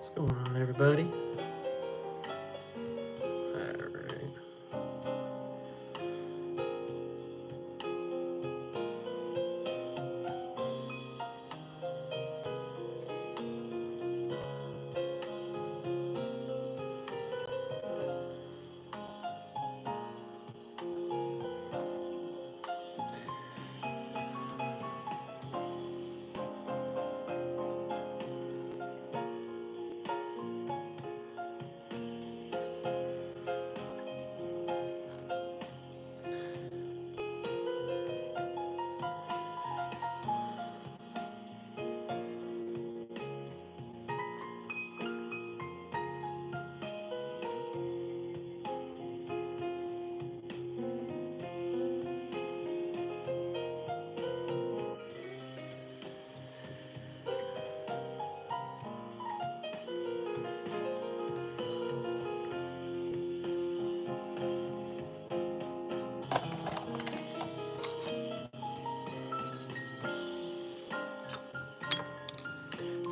What's going on, everybody? All right.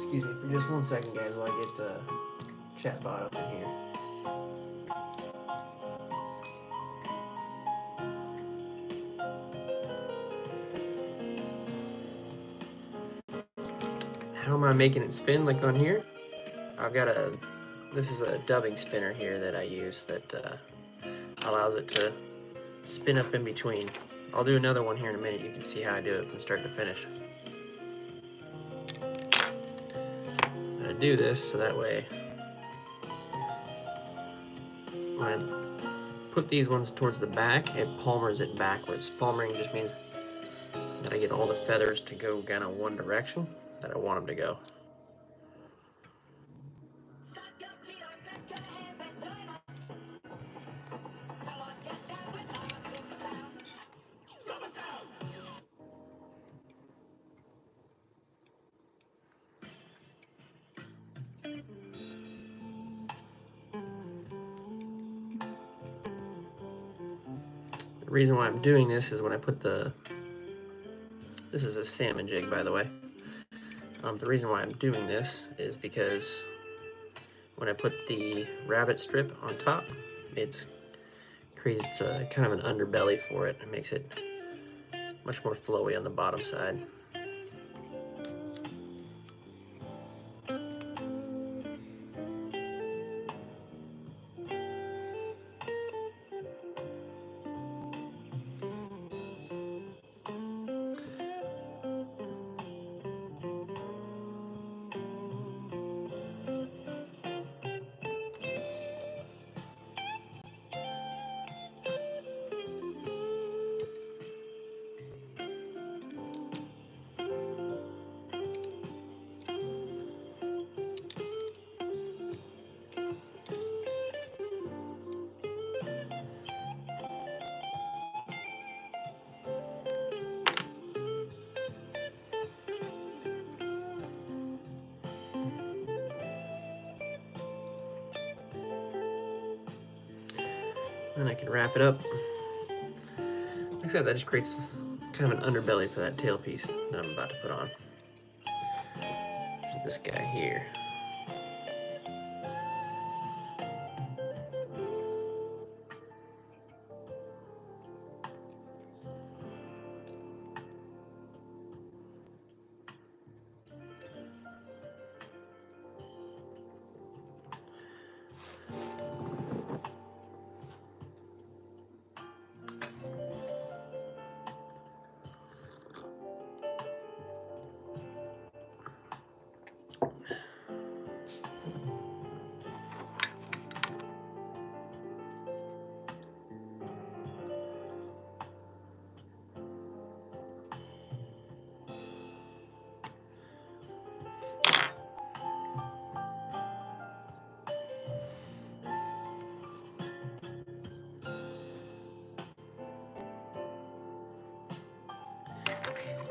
Excuse me for just 1 second, guys, while I get chatbot up in here. How am I making it spin like on here? I've got this is a dubbing spinner here that I use that allows it to spin up in between. I'll do another one here in a minute. You can see how I do it from start to finish. I'm gonna do this so that way when I put these ones towards the back, it palmers it backwards. Palmering just means that I get all the feathers to go kind of one direction that I want them to go. The reason why I'm doing this is when I put this is a salmon jig, by the way. The reason why I'm doing this is because when I put the rabbit strip on top, it creates a kind of an underbelly for it. It makes it much more flowy on the bottom side. Then I can wrap it up. Like I said, that just creates kind of an underbelly for that tail piece that I'm about to put on. So this guy here.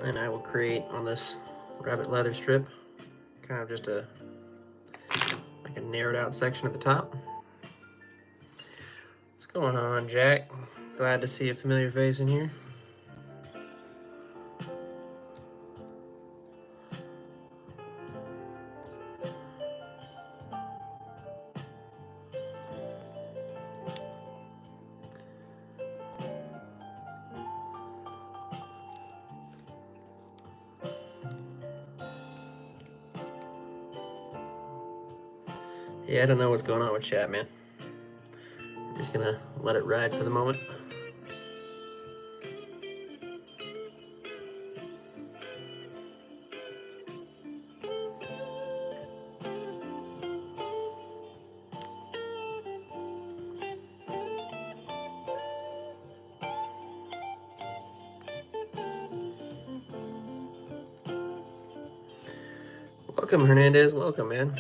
And I will create on this rabbit leather strip kind of just like a narrowed out section at the top. What's going on, Jack? Glad to see a familiar face in here. Yeah, I don't know what's going on with chat, man. I'm just gonna let it ride for the moment. Welcome, Hernandez. Welcome, man.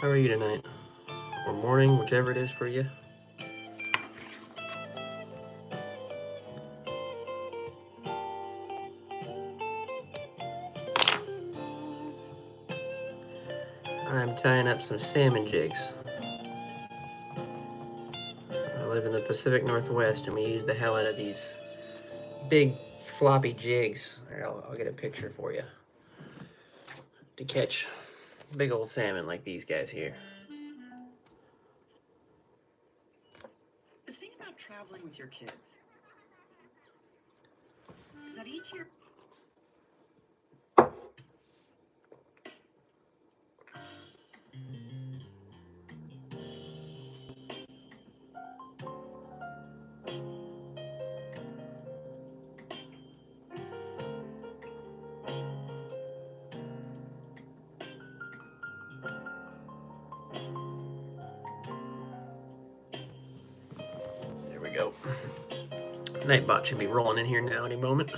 How are you tonight? Or morning, whichever it is for you. I'm tying up some salmon jigs. I live in the Pacific Northwest and we use the hell out of these big floppy jigs. I'll get a picture for you to catch big old salmon like these guys here. The thing about traveling with your kids is that each year There we go. Nightbot should be rolling in here now any moment.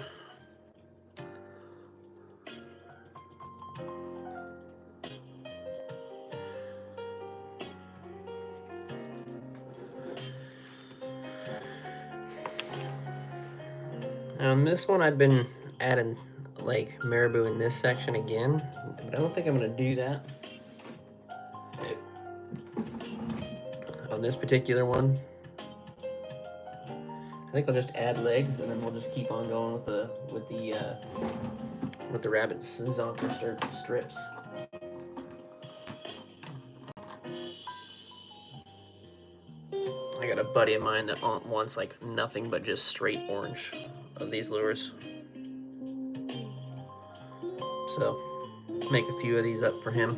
This one I've been adding like marabou in this section again, but I don't think I'm gonna do that on this particular one. I think I'll just add legs and then we'll just keep on going with the rabbit zonker strips. I got a buddy of mine that wants like nothing but just straight orange of these lures. So make a few of these up for him.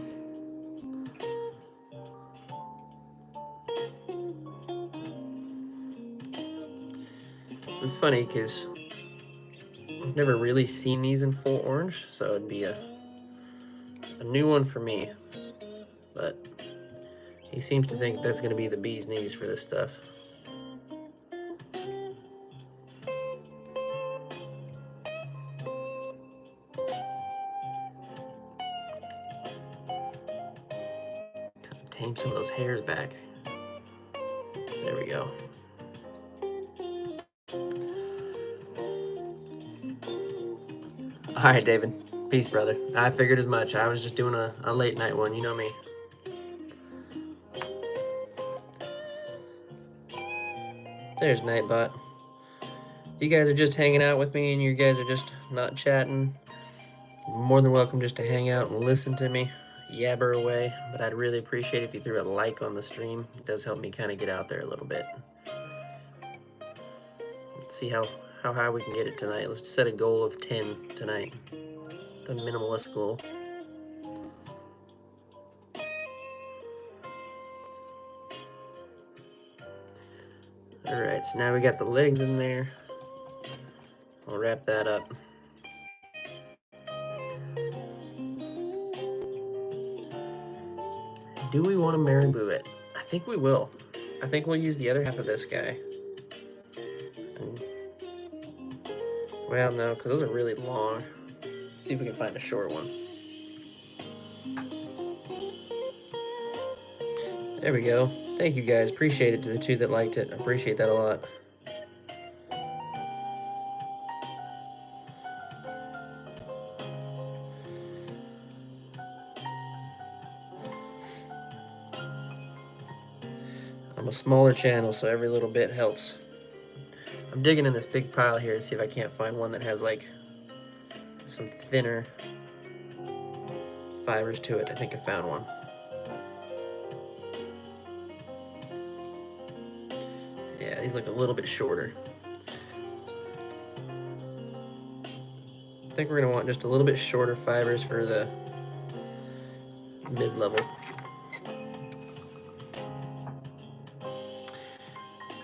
So it's funny because I've never really seen these in full orange, so it'd be a new one for me. But he seems to think that's going to be the bee's knees for this stuff. Tame some of those hairs back. There we go. All right, David. Peace, brother. I figured as much. I was just doing a late night one. You know me. There's Nightbot. You guys are just hanging out with me and you guys are just not chatting. You're more than welcome just to hang out and listen to me yabber away. But I'd really appreciate if you threw a like on the stream. It does help me kind of get out there a little bit. Let's see how high we can get it tonight. Let's set a goal of 10 tonight. The minimalist goal. Alright, so now we got the legs in there. I'll wrap that up. Do we want to marabou it? I think we will. I think we'll use the other half of this guy. And, well, no, because those are really long. Let's see if we can find a short one. There we go. Thank you guys. Appreciate it to the two that liked it. I appreciate that a lot. I'm a smaller channel, so every little bit helps. I'm digging in this big pile here to see if I can't find one that has like some thinner fibers to it. I think I found one. Yeah, these look a little bit shorter. I think we're gonna want just a little bit shorter fibers for the mid-level.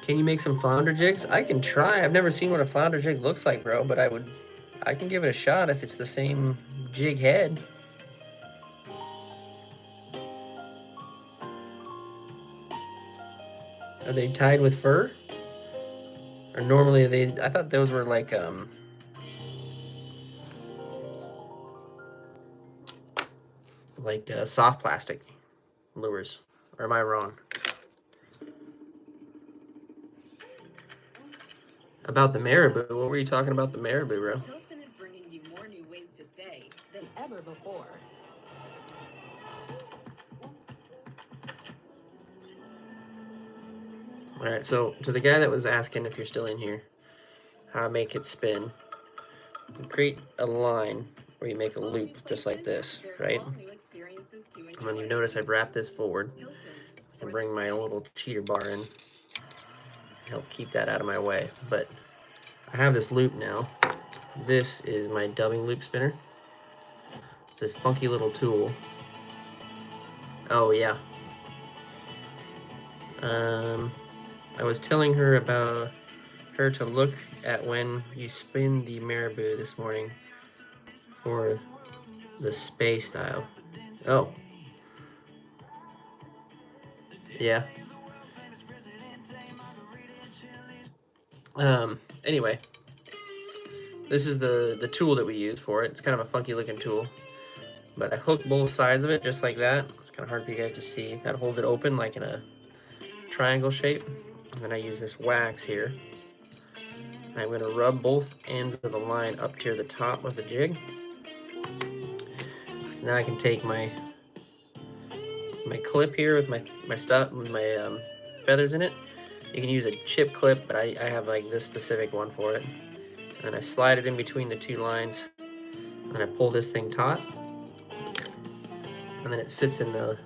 Can you make some flounder jigs? I can try. I've never seen what a flounder jig looks like, bro, but I can give it a shot if it's the same jig head. Are they tied with fur? Or normally I thought those were like soft plastic lures. Or am I wrong? About the marabou? What were you talking about the marabou, bro? Hilton is bringing you more new ways to stay than ever before. All right, so to the guy that was asking if you're still in here, how I make it spin, you create a line where you make a loop just like this, right? And then you notice I've wrapped this forward. I can bring my little cheater bar in, help keep that out of my way. But I have this loop now. This is my dubbing loop spinner. It's this funky little tool. Oh yeah. I was telling her about her to look at when you spin the marabou this morning for the space style. Oh. Yeah. Anyway, this is the tool that we use for it. It's kind of a funky looking tool, but I hook both sides of it just like that. It's kind of hard for you guys to see. That holds it open like in a triangle shape. And then I use this wax here. And I'm going to rub both ends of the line up to the top of the jig. So now I can take my clip here with my stuff, with my feathers in it. You can use a chip clip, but I have like this specific one for it. And then I slide it in between the two lines. And then I pull this thing taut. And then it sits in there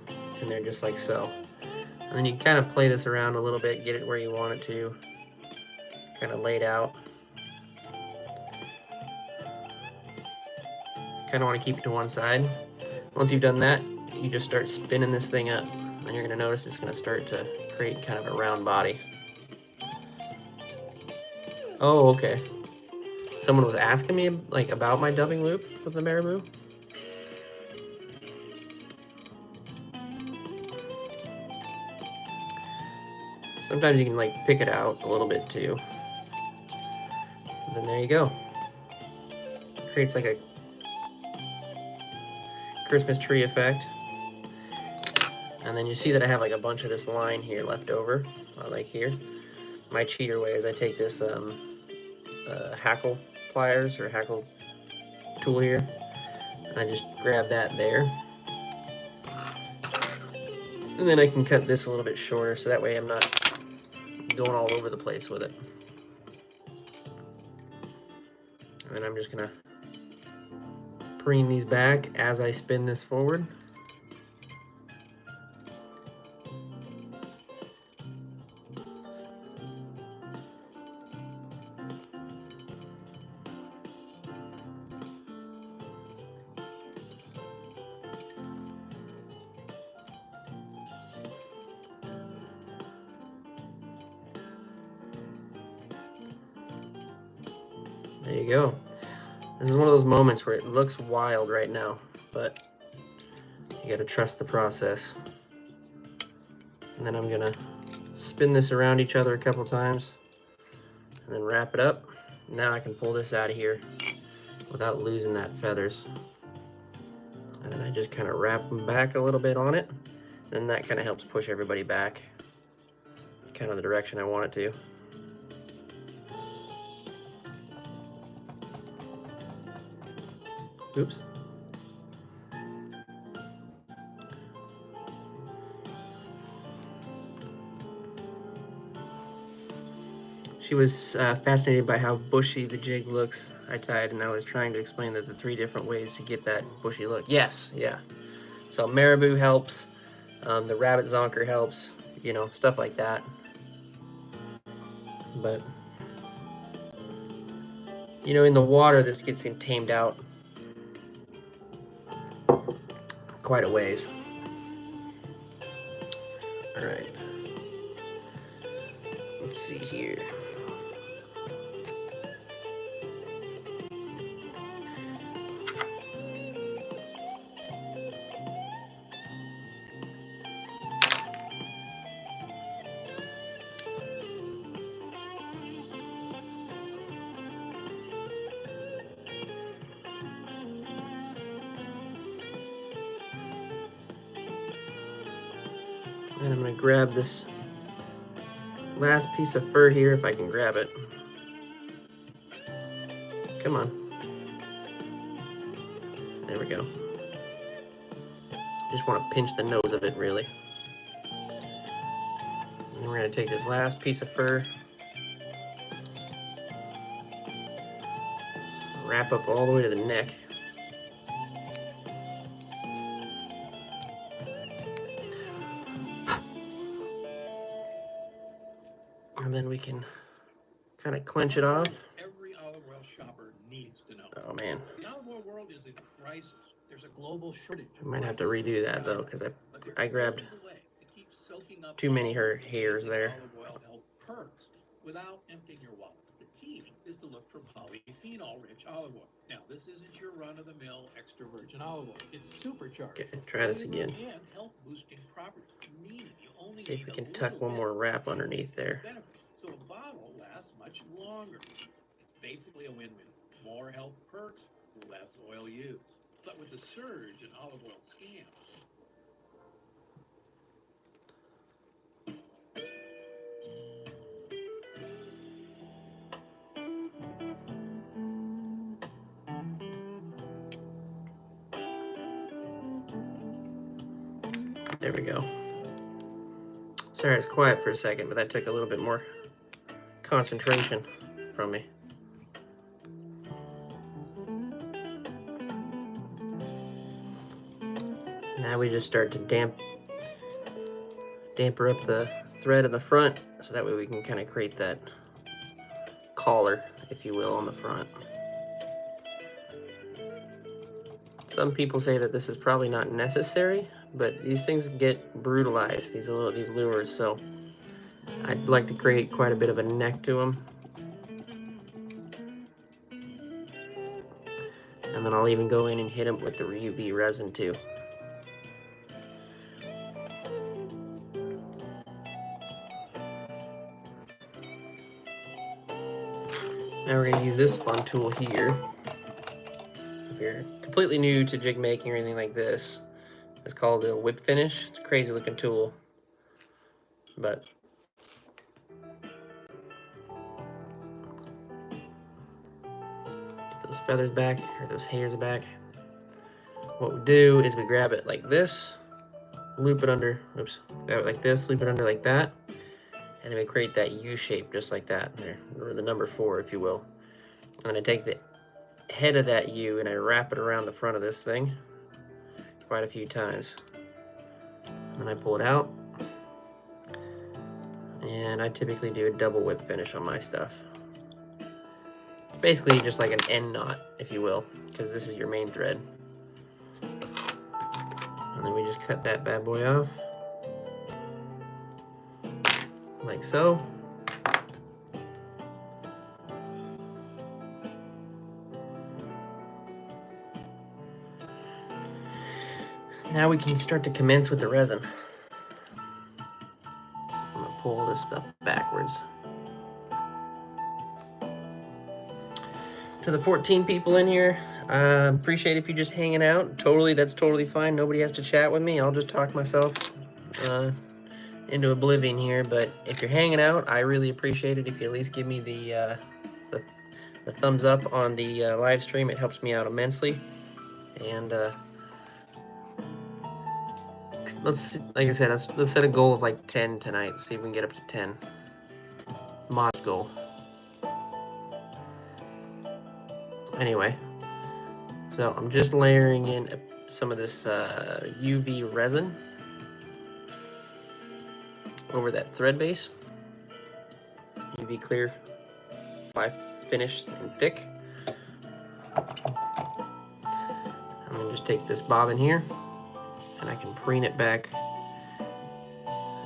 just like so. And And then you kind of play this around a little bit, get it where you want it to, kind of laid out. Kind of want to keep it to one side. Once you've done that, you just start spinning this thing up, and you're going to notice it's going to start to create kind of a round body. Oh, okay. Someone was asking me like about my dubbing loop with the marabou. Sometimes you can like pick it out a little bit too. And then there you go. Creates like a Christmas tree effect. And then you see that I have like a bunch of this line here left over, like here. My cheater way is I take this hackle pliers or hackle tool here, and I just grab that there. And then I can cut this a little bit shorter so that way I'm not going all over the place with it. And then I'm just gonna preen these back as I spin this forward. There you go. This is one of those moments where it looks wild right now, but you gotta trust the process. And then I'm gonna spin this around each other a couple times and then wrap it up. Now I can pull this out of here without losing that feathers. And then I just kind of wrap them back a little bit on it. And that kind of helps push everybody back kind of the direction I want it to. Oops. She was fascinated by how bushy the jig looks I tied, and I was trying to explain that the 3 different ways to get that bushy look. Yes, yeah. So marabou helps, the rabbit zonker helps, you know, stuff like that. But, you know, in the water, this gets tamed out quite a ways. All right. Let's see here. And I'm going to grab this last piece of fur here if I can grab it. Come on. There we go. Just want to pinch the nose of it, really. And we're going to take this last piece of fur, wrap up all the way to the neck. And then we can kind of clench it off. Every olive oil shopper needs to know. Oh man. The olive oil world is in crisis. There's a global shortage. I might have to redo that though, because I grabbed too many hairs there. Olive oil health perks without emptying your wallet. The key is to look for polyphenol-rich olive oil. Now, this isn't your run-of-the-mill extra virgin olive oil. It's supercharged. Okay, try this again. And health-boosting properties. Meaning you only See if we need can a tuck little one bit more wrap underneath there. so a bottle lasts much longer. Basically a win-win. More health perks, less oil used. But with the surge in olive oil scams, There we go. Sorry, it's quiet for a second, but that took a little bit more concentration from me. Now we just start to damper up the thread in the front, so that way we can kind of create that collar, if you will, on the front. Some people say that this is probably not necessary, but these things get brutalized, these lures, so I'd like to create quite a bit of a neck to them. And then I'll even go in and hit them with the UV resin too. Now we're going to use this fun tool here. If you're completely new to jig making or anything like this, it's called a whip finish. It's a crazy looking tool, but get those feathers back, or those hairs back. What we do is we grab it like this, loop it under, oops, grab it like this, loop it under like that, and then we create that U shape just like that, or the number 4, if you will. And then I take the head of that U and I wrap it around the front of this thing quite a few times. And then I pull it out, and I typically do a double whip finish on my stuff. It's basically just like an end knot, if you will, because this is your main thread. And then we just cut that bad boy off, like so. Now we can start to commence with the resin. I'm gonna pull this stuff backwards. To the 14 people in here, appreciate if you're just hanging out. That's totally fine. Nobody has to chat with me. I'll just talk myself into oblivion here. But if you're hanging out, I really appreciate it if you at least give me the thumbs up on the live stream. It helps me out immensely. And like I said, let's set a goal of like 10 tonight. See if we can get up to 10. Mod goal. Anyway, so I'm just layering in some of this UV resin over that thread base. UV clear, 5 finish and thick. And then just take this bobbin here and I can preen it back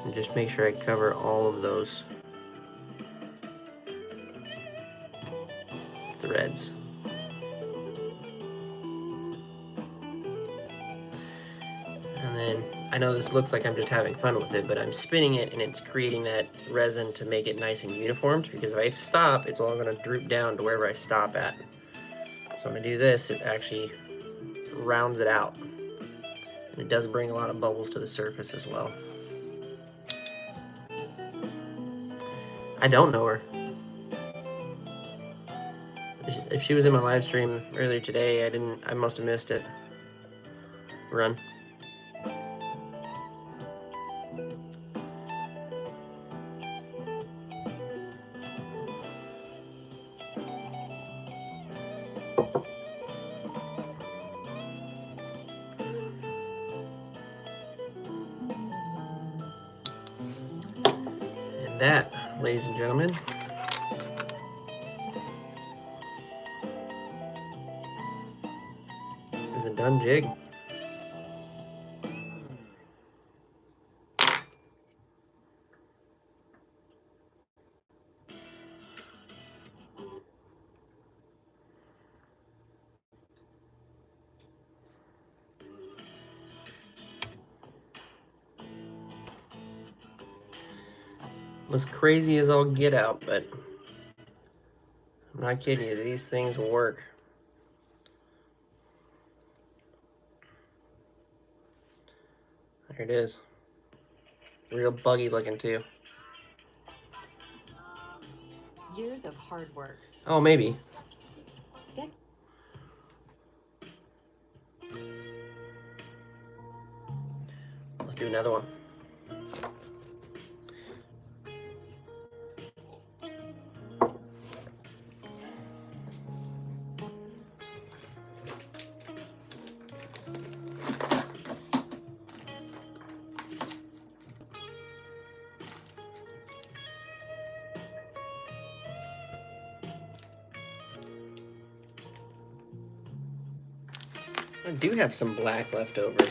and just make sure I cover all of those threads. And then I know this looks like I'm just having fun with it, but I'm spinning it and it's creating that resin to make it nice and uniformed, because if I stop, it's all going to droop down to wherever I stop at. So when I do this, it actually rounds it out. And it does bring a lot of bubbles to the surface as well. I don't know her. If she was in my live stream earlier today, I must have missed it. Run. And that, ladies and gentlemen, is a done jig. Looks crazy as all get out, but I'm not kidding you, these things will work. There it is. Real buggy looking too. Years of hard work. Oh, maybe. Let's do another one. I do have some black left over.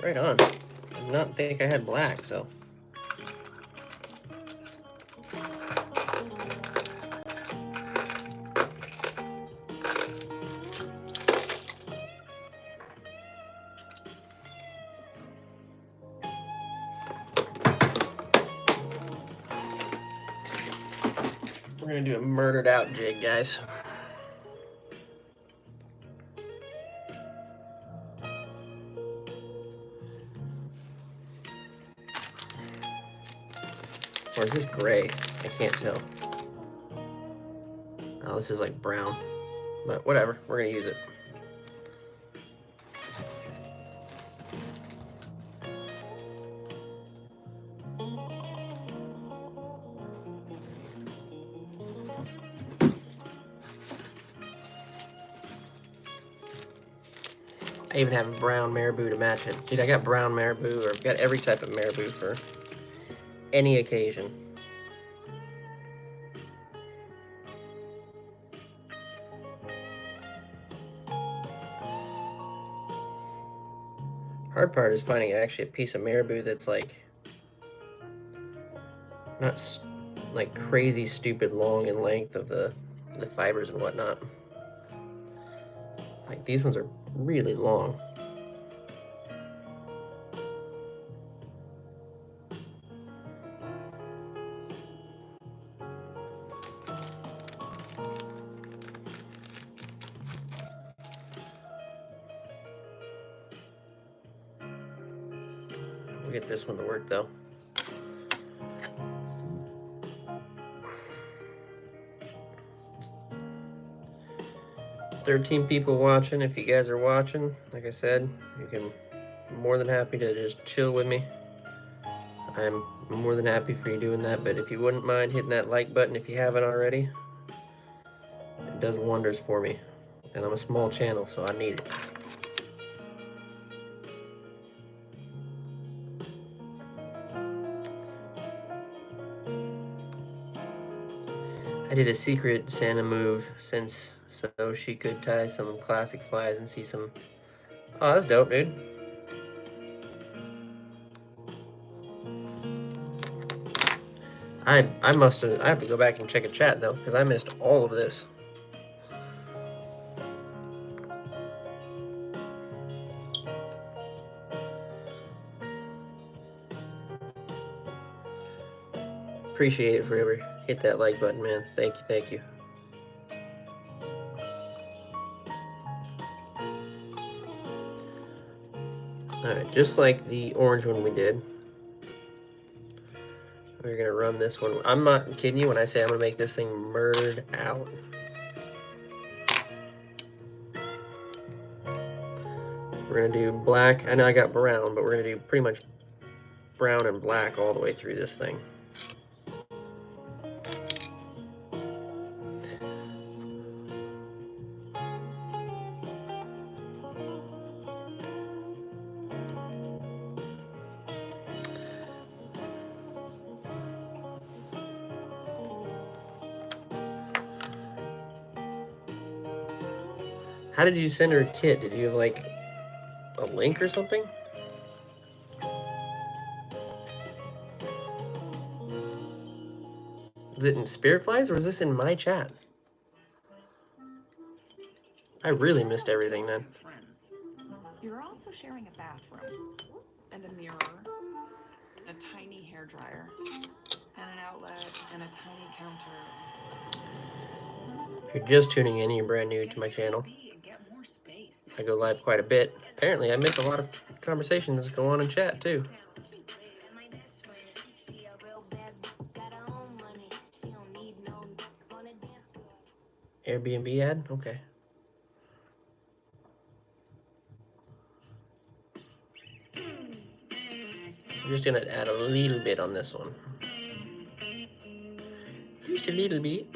Right on. I did not think I had black, so. We're gonna do a murdered out jig, guys. Or is this gray? I can't tell. Oh, this is like brown. But whatever, we're gonna use it. I even have a brown marabou to match it. Dude, I got brown marabou, or I've got every type of marabou for any occasion. Hard part is finding actually a piece of marabou that's like not like crazy stupid long in length of the fibers and whatnot. Like these ones are really long. We'll get this one to work though. "13 people watching. If you guys are watching, like I said, you can more than happy to just chill with me. I'm more than happy for you doing that, but if you wouldn't mind hitting that like button if you haven't already, it does wonders for me. And I'm a small channel, so I need it. I did a secret Santa move since so she could tie some classic flies and see some. Oh, that's dope, dude. I must have. I have to go back and check a chat though, because I missed all of this. Appreciate it, forever. Hit that like button, man. Thank you, thank you. Alright, just like the orange one we did, we're gonna run this one. I'm not kidding you when I say I'm gonna make this thing murdered out. We're gonna do black. I know I got brown, but we're gonna do pretty much brown and black all the way through this thing. How did you send her a kit? Did you have like a link or something? Is it in Spirit Flies or is this in my chat? I really missed everything then. Friends. You're also sharing a bathroom and a mirror, a tiny hairdryer, and an outlet and a tiny counter. If you're just tuning in and you're brand new to my channel, I go live quite a bit. Apparently, I miss a lot of conversations that go on in chat too. Airbnb ad? Okay. I'm just gonna add a little bit on this one. Just a little bit.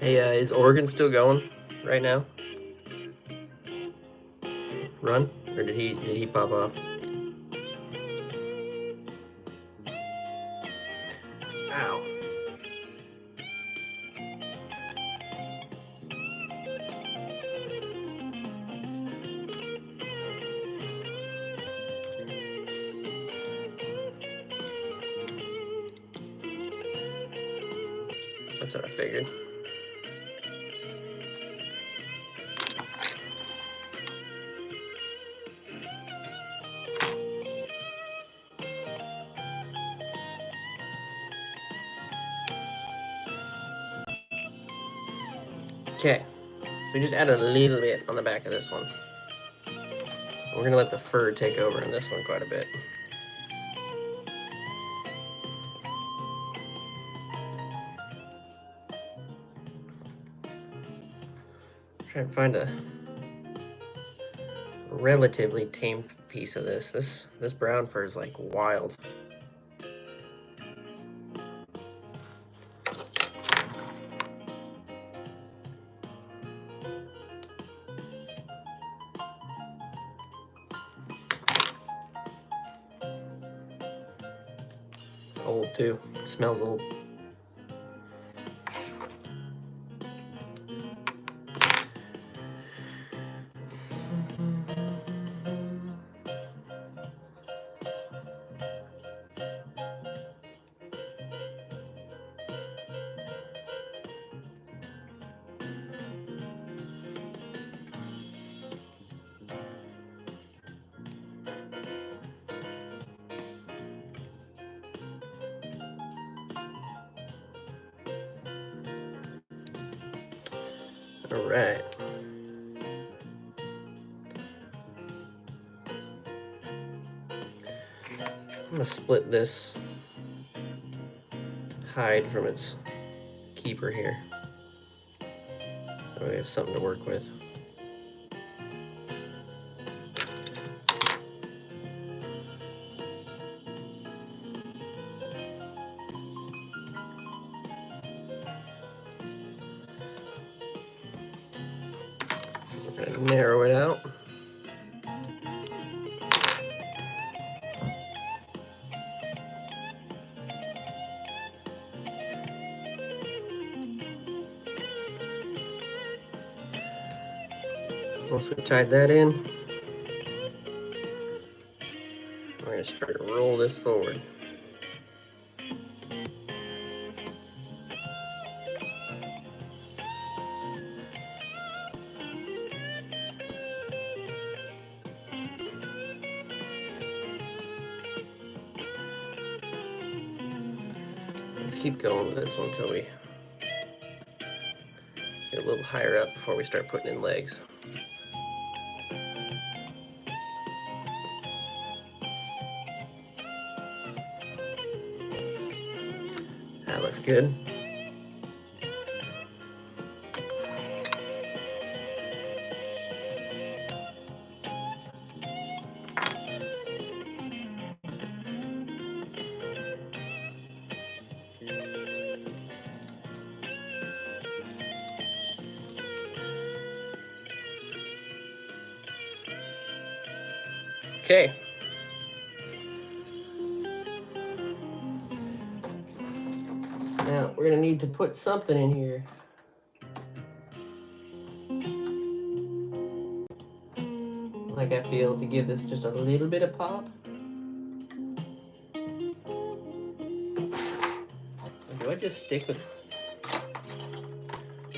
Hey, is Oregon still going right now? Run? Or did he pop off? Ow. That's what I figured. Okay, so we just added a little bit on the back of this one. We're gonna let the fur take over in this one quite a bit. Try and find a relatively tame piece of this. This brown fur is like wild. It's old too. It smells old. All right. I'm gonna split this hide from its keeper here, so we have something to work with. We're gonna narrow it out. Once we tied that in, we're gonna start to roll this forward. Let's keep going with this one until we get a little higher up before we start putting in legs. That looks good. Okay. Now we're gonna need to put something in here. Like I feel to give this just a little bit of pop. Or do I just stick with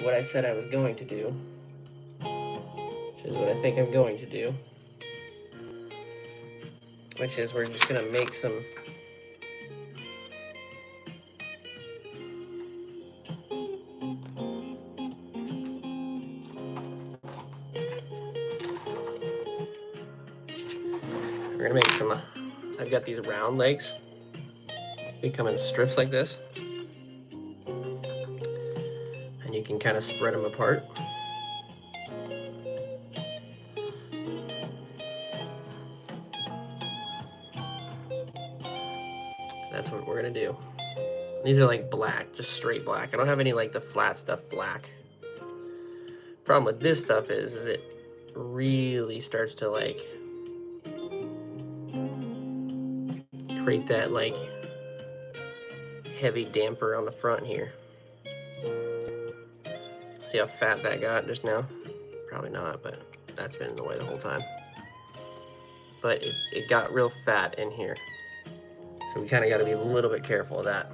what I said I was going to do? Which is what I think I'm going to do. Which is we're just gonna make some I've got these round legs. They come in strips like this. And you can kind of spread them apart. That's what we're gonna do. These are like black, just straight black. I don't have any like the flat stuff black. Problem with this stuff is it really starts to like create that like heavy damper on the front here. See how fat that got just now? Probably not, but that's been in the way the whole time. But it got real fat in here. So we kind of got to be a little bit careful of that.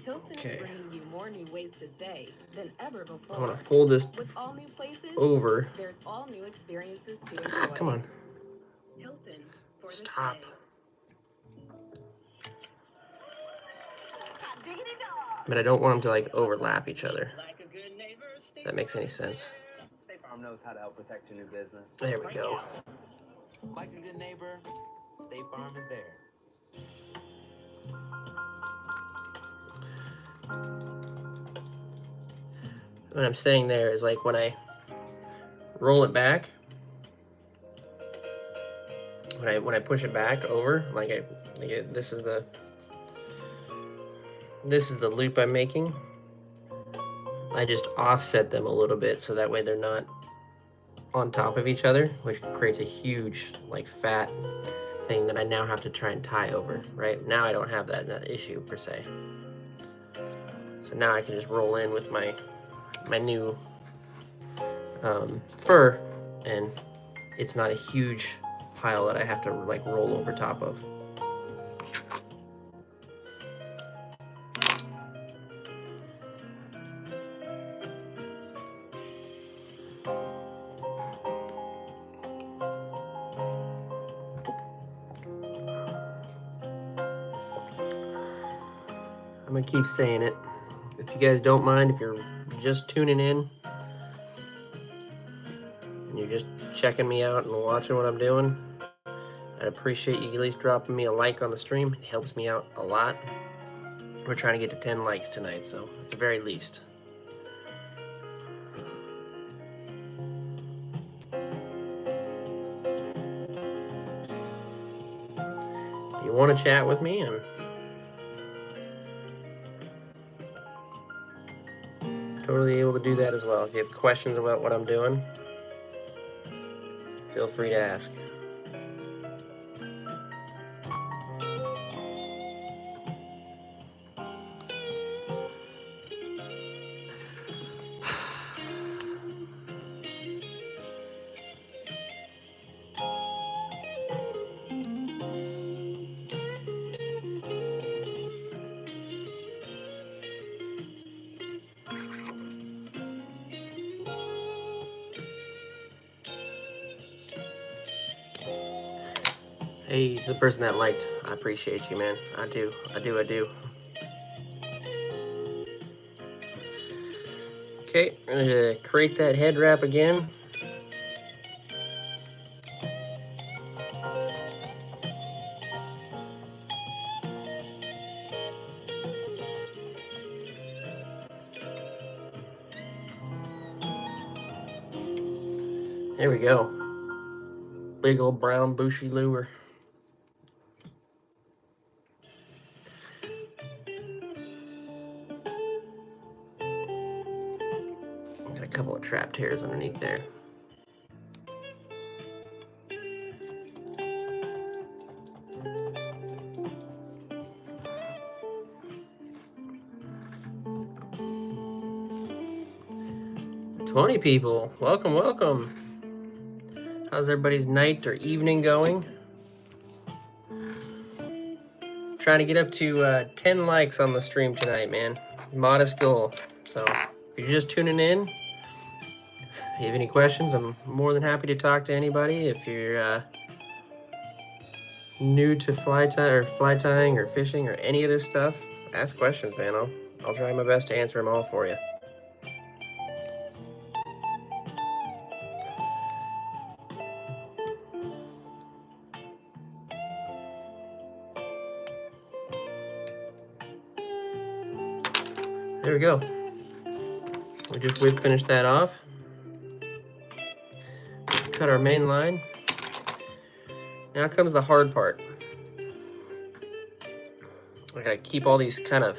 Hilton Okay. is bringing you more new ways to stay than ever before. I want to fold this With all new places, over. there's all new experiences to enjoy. Come on. Hilton for Stop. the stay. But I don't want them to like overlap each other. If that makes any sense. State Farm knows how to help protect your new business. There we go. Like a good neighbor, State Farm is there. What I'm saying there is like when I roll it back, when I push it back over, this is the loop I'm making. I just offset them a little bit so that way they're not on top of each other, which creates a huge like fat thing that I now have to try and tie over. Right now I don't have that issue per se. So now I can just roll in with my new fur, and it's not a huge pile that I have to like roll over top of. I'm gonna keep saying it. If you guys don't mind, if you're just tuning in and you're just checking me out and watching what I'm doing, I'd appreciate you at least dropping me a like on the stream. It helps me out a lot. We're trying to get to 10 likes tonight, so at the very least. If you want to chat with me, I'm totally able to do that as well. If you have questions about what I'm doing, feel free to ask. Hey, to the person that liked, I appreciate you, man. I do. Okay, I'm gonna create that head wrap again. There we go. Big old brown bushy lure. Got a couple of trapped hairs underneath there. $20 people. Welcome, welcome. How's everybody's night or evening going? Trying to get up to 10 likes on the stream tonight, man. Modest goal. So if you're just tuning in, if you have any questions, I'm more than happy to talk to anybody. If you're new to fly tying or fishing or any of this stuff, ask questions, man. I'll try my best to answer them all for you. There we go. We just finished that off. Cut our main line. Now comes the hard part. I gotta keep all these kind of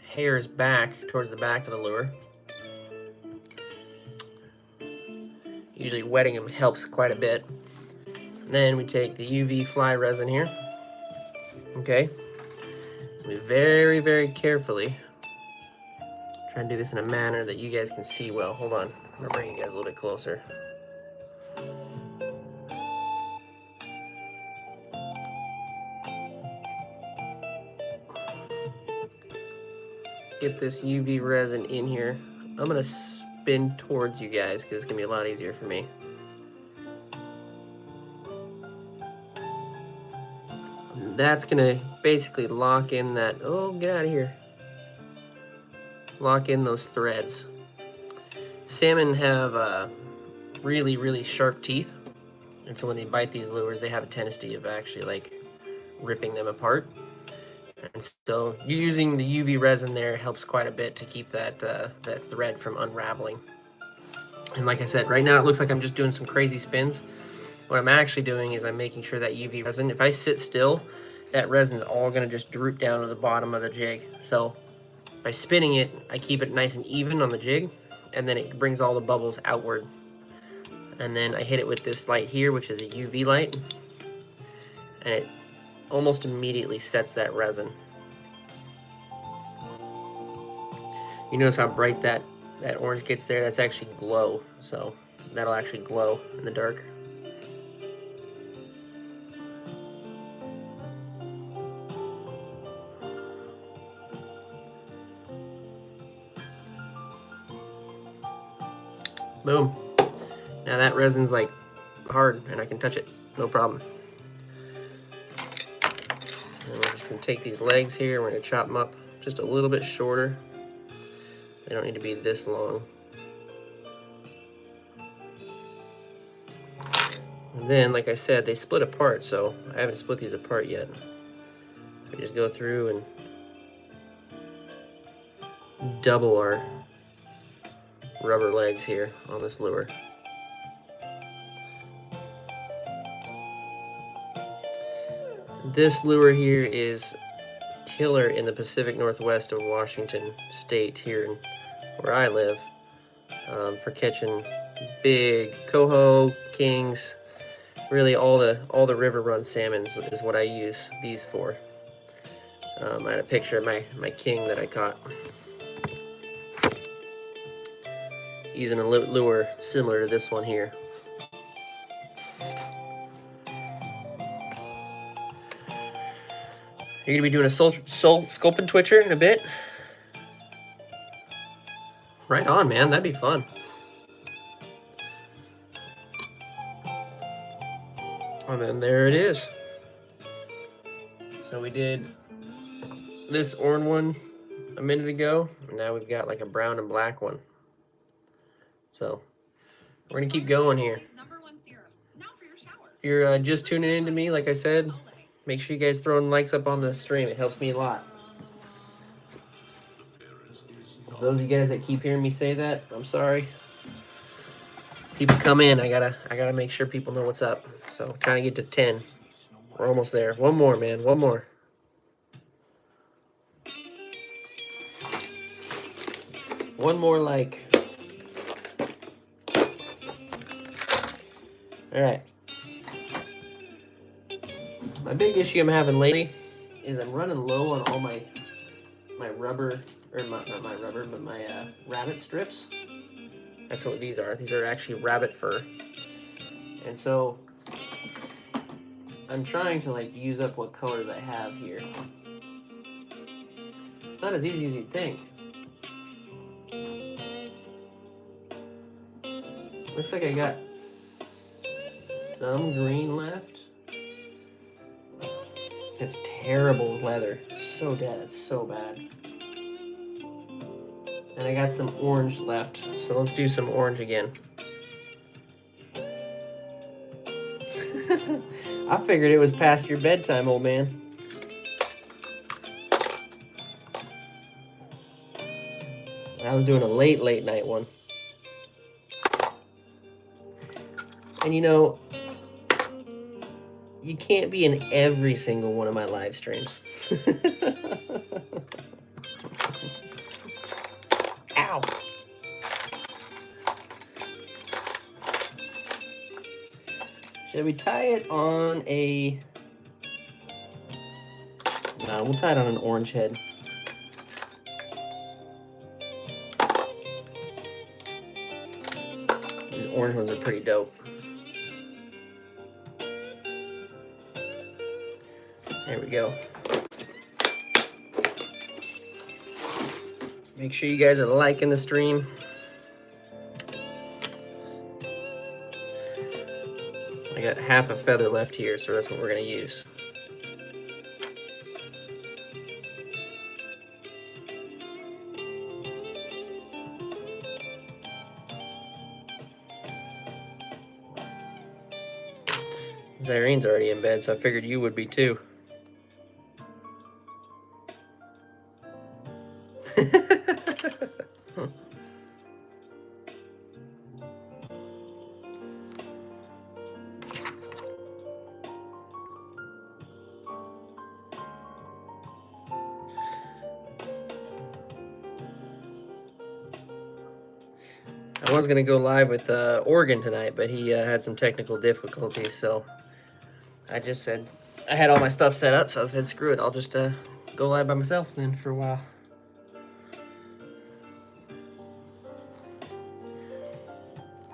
hairs back towards the back of the lure. Usually wetting them helps quite a bit. And then we take the UV fly resin here. Okay. We very, very carefully try and do this in a manner that you guys can see well. Hold on. I'm gonna bring you guys a little bit closer. Get this UV resin in here. I'm gonna spin towards you guys because it's gonna be a lot easier for me. And that's gonna basically lock in that, oh, get out of here. Lock in those threads. Salmon have really, really sharp teeth. And so when they bite these lures, they have a tendency of actually like ripping them apart. And so using the UV resin there helps quite a bit to keep that that thread from unraveling. And like I said, right now it looks like I'm just doing some crazy spins. What I'm actually doing is I'm making sure that UV resin, if I sit still, that resin is all gonna just droop down to the bottom of the jig. So by spinning it, I keep it nice and even on the jig, and then it brings all the bubbles outward. And then I hit it with this light here, which is a UV light, and it almost immediately sets that resin. You notice how bright that orange gets there? That's actually glow, so that'll actually glow in the dark. Boom. Now that resin's like hard and I can touch it, no problem. And we're just gonna take these legs here, we're gonna chop them up just a little bit shorter. They don't need to be this long. And then, like I said, they split apart, so I haven't split these apart yet. We just go through and double our rubber legs here on this lure. This lure here is killer in the Pacific Northwest of Washington State here where I live, for catching big coho, kings, really all the river run salmons is what I use these for. I had a picture of my king that I caught using a lure similar to this one here. You're gonna be doing a soul sculpin twitcher in a bit? Right on, man, that'd be fun. And then there it is. So we did this orange one a minute ago, and now we've got like a brown and black one. So we're gonna keep going here. If you're just tuning in to me, like I said, make sure you guys throwing likes up on the stream. It helps me a lot. For those of you guys that keep hearing me say that, I'm sorry. People come in, I gotta make sure people know what's up. So trying to get to 10. We're almost there. One more, man. One more. One more like. All right. My big issue I'm having lately is I'm running low on all my rubber, or not my rubber, but my rabbit strips. That's what these are. These are actually rabbit fur. And so I'm trying to like use up what colors I have here. It's not as easy as you'd think. Looks like I got some green left. It's terrible leather. So dead. It's so bad. And I got some orange left. So let's do some orange again. I figured it was past your bedtime, old man. I was doing a late night one. And you know, you can't be in every single one of my live streams. Ow. Should we tie it on a... No, we'll tie it on an orange head. These orange ones are pretty dope. There we go. Make sure you guys are liking the stream. I got half a feather left here, so that's what we're gonna use. Zyreen's already in bed, so I figured you would be too. I was gonna go live with Oregon tonight, but he had some technical difficulties, so I just said I had all my stuff set up, so I said screw it, I'll just go live by myself then for a while.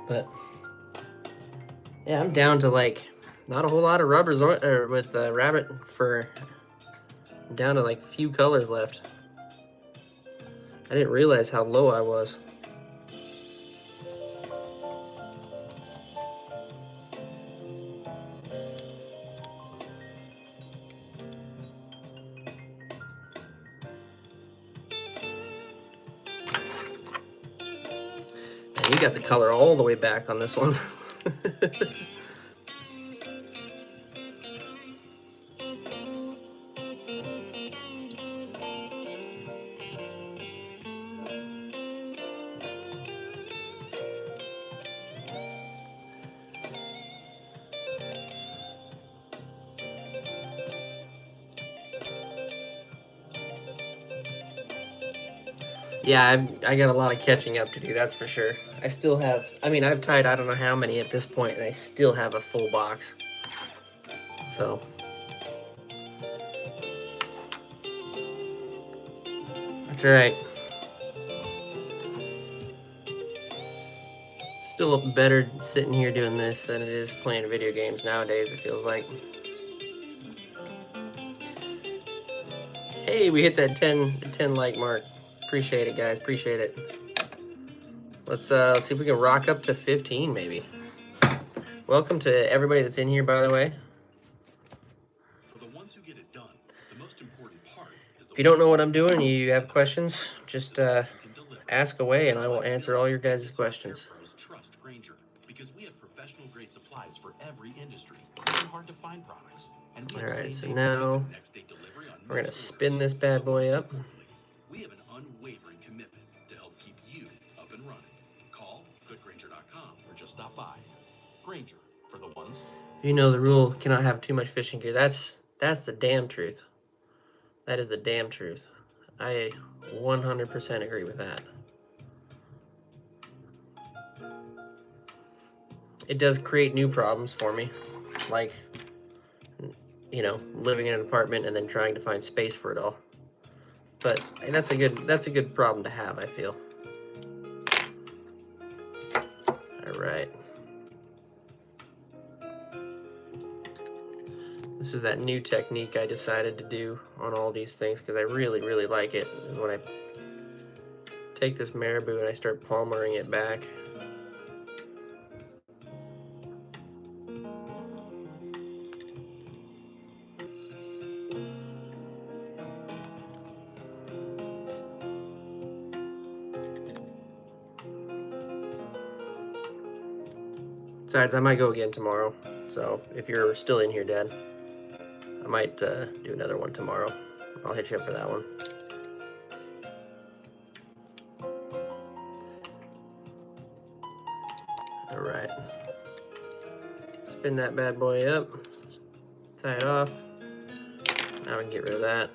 But yeah, I'm down to like not a whole lot of rubbers with rabbit fur. I'm down to like few colors left. I didn't realize how low I was. Man, you got the color all the way back on this one. Yeah, I got a lot of catching up to do, that's for sure. I still have, I mean, I've tied I don't know how many at this point, and I still have a full box. So. That's right. Still better sitting here doing this than it is playing video games nowadays, it feels like. Hey, we hit that 10 like mark. Appreciate it, guys. Appreciate it. Let's see if we can rock up to 15, maybe. Welcome to everybody that's in here, by the way. For the ones who get it done, the most important part is If you don't know what I'm doing and you have questions, just ask away and I will answer all your guys' questions. Trust Grainger because we have professional grade supplies for every industry, even hard to find products. And we have All right, so same-day now and next-day delivery on we're gonna most spin orders. this bad boy up. We have an unwavering commitment to help keep you up and running. Call, click Grainger.com, or just stop by. Grainger, for the ones. You know the rule, cannot have too much fishing gear. That's the damn truth. That is the damn truth. I 100% agree with that. It does create new problems for me, like, you know, living in an apartment and then trying to find space for it all. But that's a good problem to have, I feel. All right. This is that new technique I decided to do on all these things because I really, really like it. Is when I take this marabou and I start palmering it back. Besides, I might go again tomorrow. So if you're still in here, Dad, I might do another one tomorrow. I'll hit you up for that one. spin that bad boy up, tie it off. Now we can get rid of that.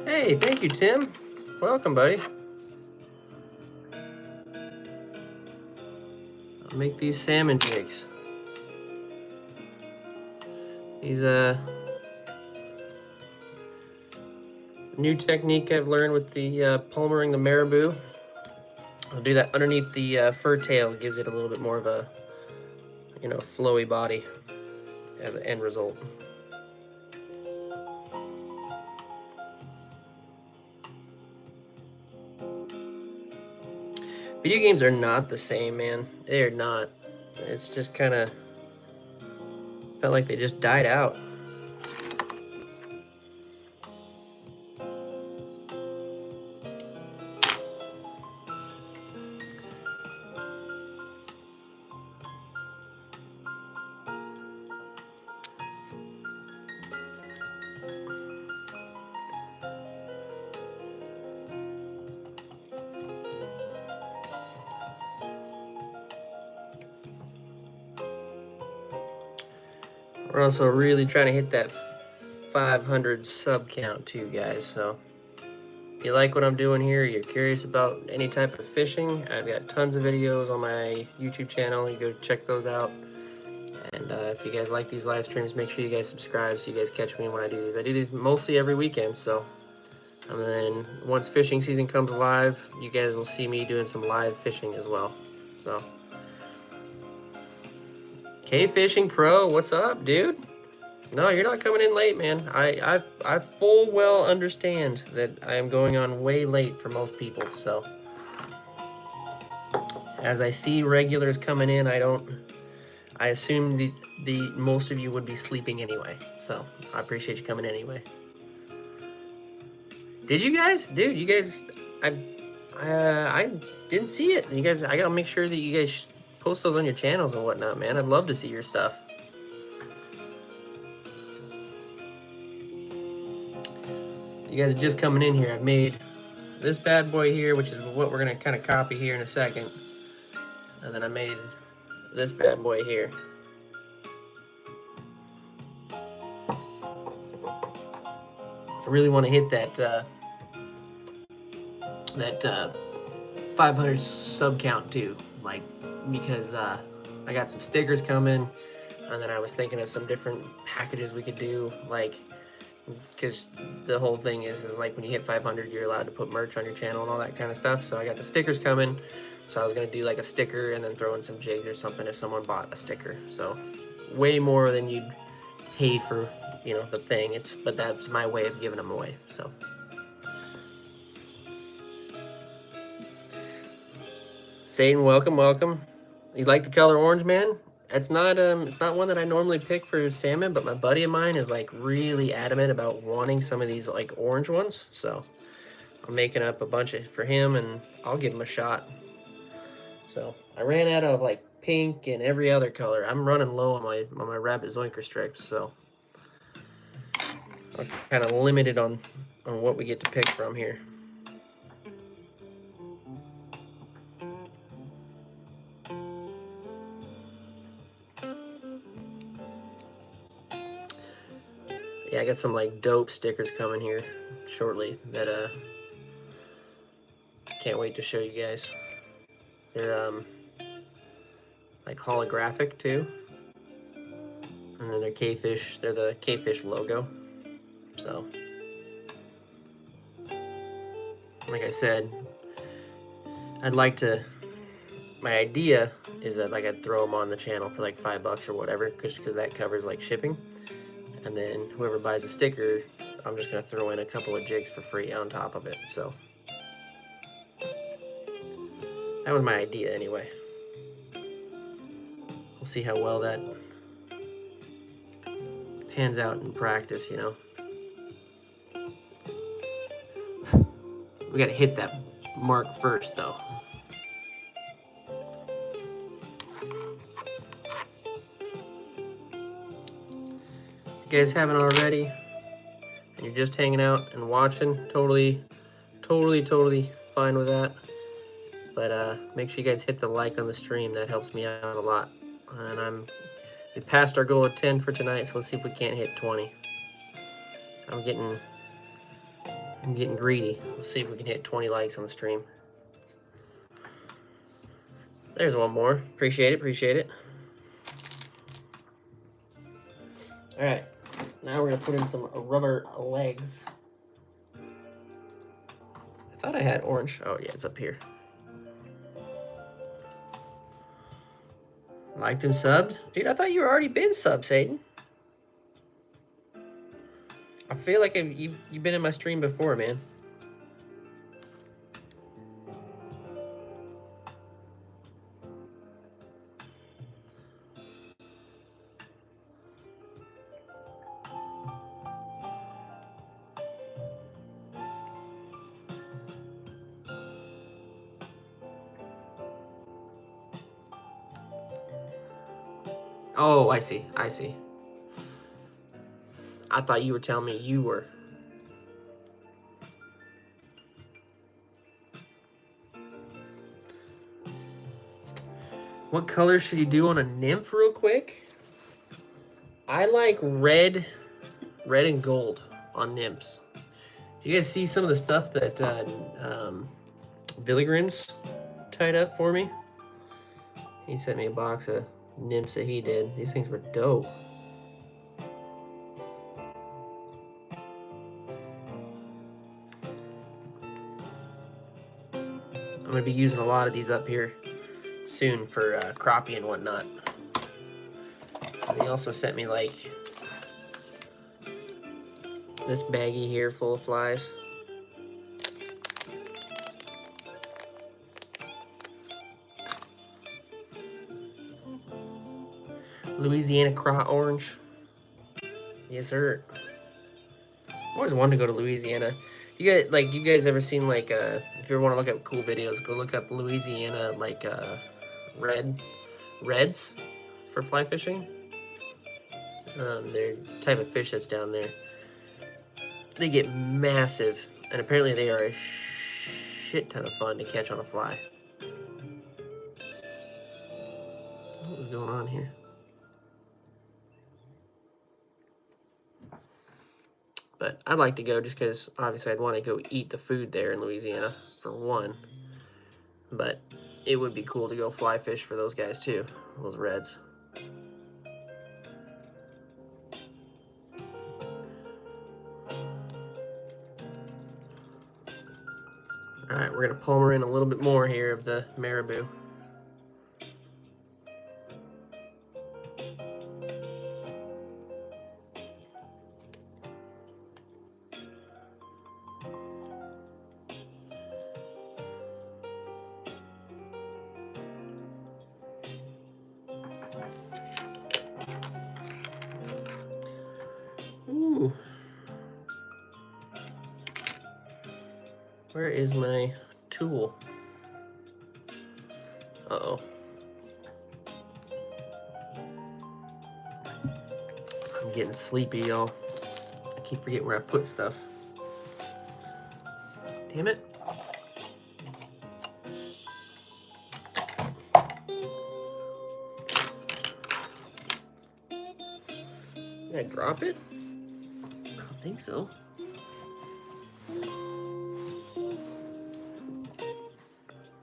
Hey, thank you, Tim. Welcome, buddy. I'll make these salmon jigs. These new technique I've learned with the pulmering the marabou. I'll do that underneath the fur tail. Gives it a little bit more of a, you know, flowy body as an end result. Video games are not the same, man. They are not. It's just kind of felt like they just died out. We're also really trying to hit that 500 sub count too, guys. So if you like what I'm doing here, you're curious about any type of fishing, I've got tons of videos on my YouTube channel. You go check those out. And if you guys like these live streams, make sure you guys subscribe so you guys catch me when I do these. I do these mostly every weekend, so. And then once fishing season comes live, you guys will see me doing some live fishing as well. So. K-Fishing Pro, what's up, dude? No, you're not coming in late, man. I full well understand that I am going on way late for most people, so. As I see regulars coming in, I assume the most of you would be sleeping anyway. So, I appreciate you coming in anyway. Did you guys? Dude, you guys, I didn't see it. You guys, I gotta make sure that you guys post those on your channels and whatnot, man. I'd love to see your stuff. You guys are just coming in here. I've made this bad boy here, which is what we're gonna kind of copy here in a second. And then I made this bad boy here. I really want to hit that 500 sub count too, like, because I got some stickers coming, and then I was thinking of some different packages we could do, like, because the whole thing is like when you hit 500, you're allowed to put merch on your channel and all that kind of stuff. So I got the stickers coming, so I was gonna do like a sticker and then throw in some jigs or something if someone bought a sticker. So way more than you'd pay for, you know, the thing. But that's my way of giving them away. So. Satan, welcome, welcome. You like the color orange, man? It's not one that I normally pick for salmon, but my buddy of mine is like really adamant about wanting some of these like orange ones. So I'm making up a bunch for him, and I'll give him a shot. So I ran out of like pink and every other color. I'm running low on my rabbit zoinker strips, so I'm kind of limited on what we get to pick from here. Yeah, I got some like dope stickers coming here shortly that can't wait to show you guys. They're like holographic too. And then they're K-Fish, they're the K-Fish logo. So like I said, I'd like to, my idea is that like I'd throw them on the channel for like $5 or whatever, because that covers like shipping. And then whoever buys a sticker, I'm just gonna throw in a couple of jigs for free on top of it. So that was my idea anyway. We'll see how well that pans out in practice, you know. We gotta hit that mark first though. If you guys haven't already, and you're just hanging out and watching, totally fine with that. But make sure you guys hit the like on the stream. That helps me out a lot. And we passed our goal of 10 for tonight, so let's see if we can't hit 20. I'm getting greedy. Let's see if we can hit 20 likes on the stream. There's one more. Appreciate it. All right, now we're gonna put in some rubber legs. I thought I had orange. Oh yeah, it's up here. Liked him subbed? Dude, I thought you were already been subbed, Satan. I feel like you've been in my stream before, man. Oh, I see. I thought you were telling me you were. What color should you do on a nymph real quick? I like red and gold on nymphs. You guys see some of the stuff that Villigren's tied up for me? He sent me a box of nymphs that he did. These things were dope. I'm gonna be using a lot of these up here soon for crappie and whatnot. And he also sent me like this baggie here full of flies. Louisiana craw orange. Yes, sir. I always wanted to go to Louisiana. You guys ever seen like if you ever want to look up cool videos, go look up Louisiana like reds for fly fishing. They're the type of fish that's down there. They get massive, and apparently they are a shit ton of fun to catch on a fly. What was going on here? But I'd like to go just because obviously I'd want to go eat the food there in Louisiana for one. But it would be cool to go fly fish for those guys too, those reds. All right, we're gonna palmer in a little bit more here of the marabou. Ooh. Where is my tool? Uh-oh. I'm getting sleepy, y'all. I keep forgetting where I put stuff. Damn it. Did I drop it? I don't think so.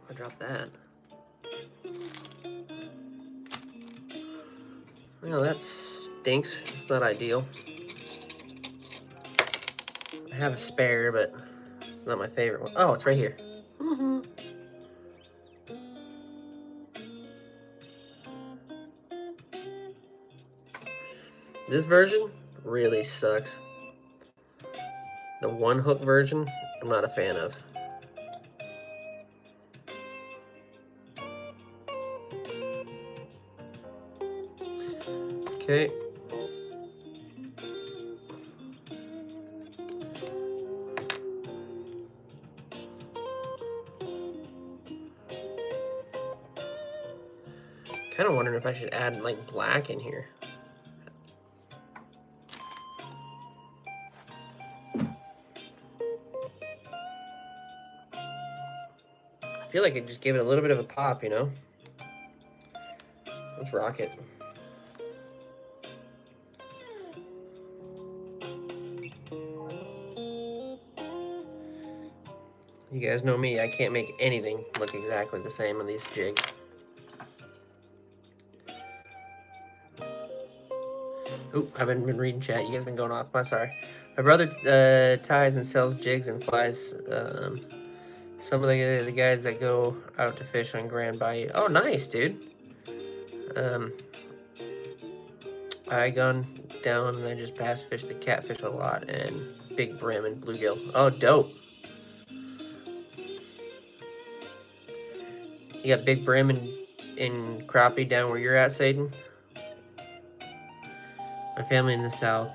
I dropped that. Well, that stinks. It's not ideal. I have a spare, but it's not my favorite one. Oh, it's right here. This version really sucks. The one hook version, I'm not a fan of. Okay. Kind of wondering if I should add like black in here. I feel like it just gave it a little bit of a pop, you know? Let's rock it. You guys know me, I can't make anything look exactly the same on these jigs. Oop, I haven't been reading chat. You guys been going off. I'm sorry. My brother ties and sells jigs and flies. Some of the guys that go out to fish on Grand Bayou. Oh, nice, dude. I gone down and I just bass fish the catfish a lot and big brim and bluegill. Oh, dope. You got big brim and crappie down where you're at, Satan? My family in the south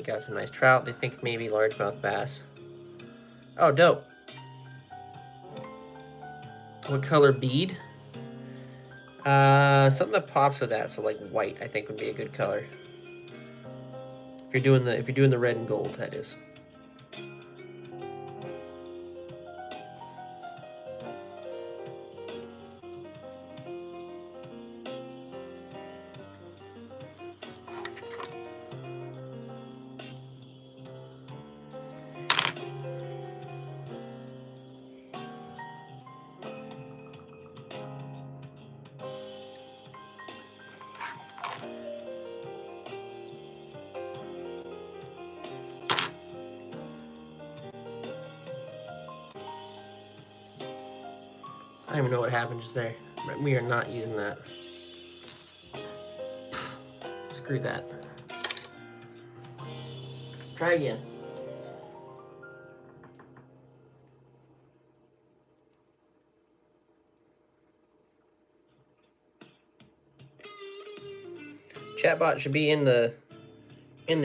got some nice trout. They think maybe largemouth bass. Oh, dope. What color bead? Something that pops with that. So like white, I think would be a good color. If you're doing the red and gold, that is. I don't even know what happened just there. But we are not using that. Screw that. Try again. Chatbot should be in the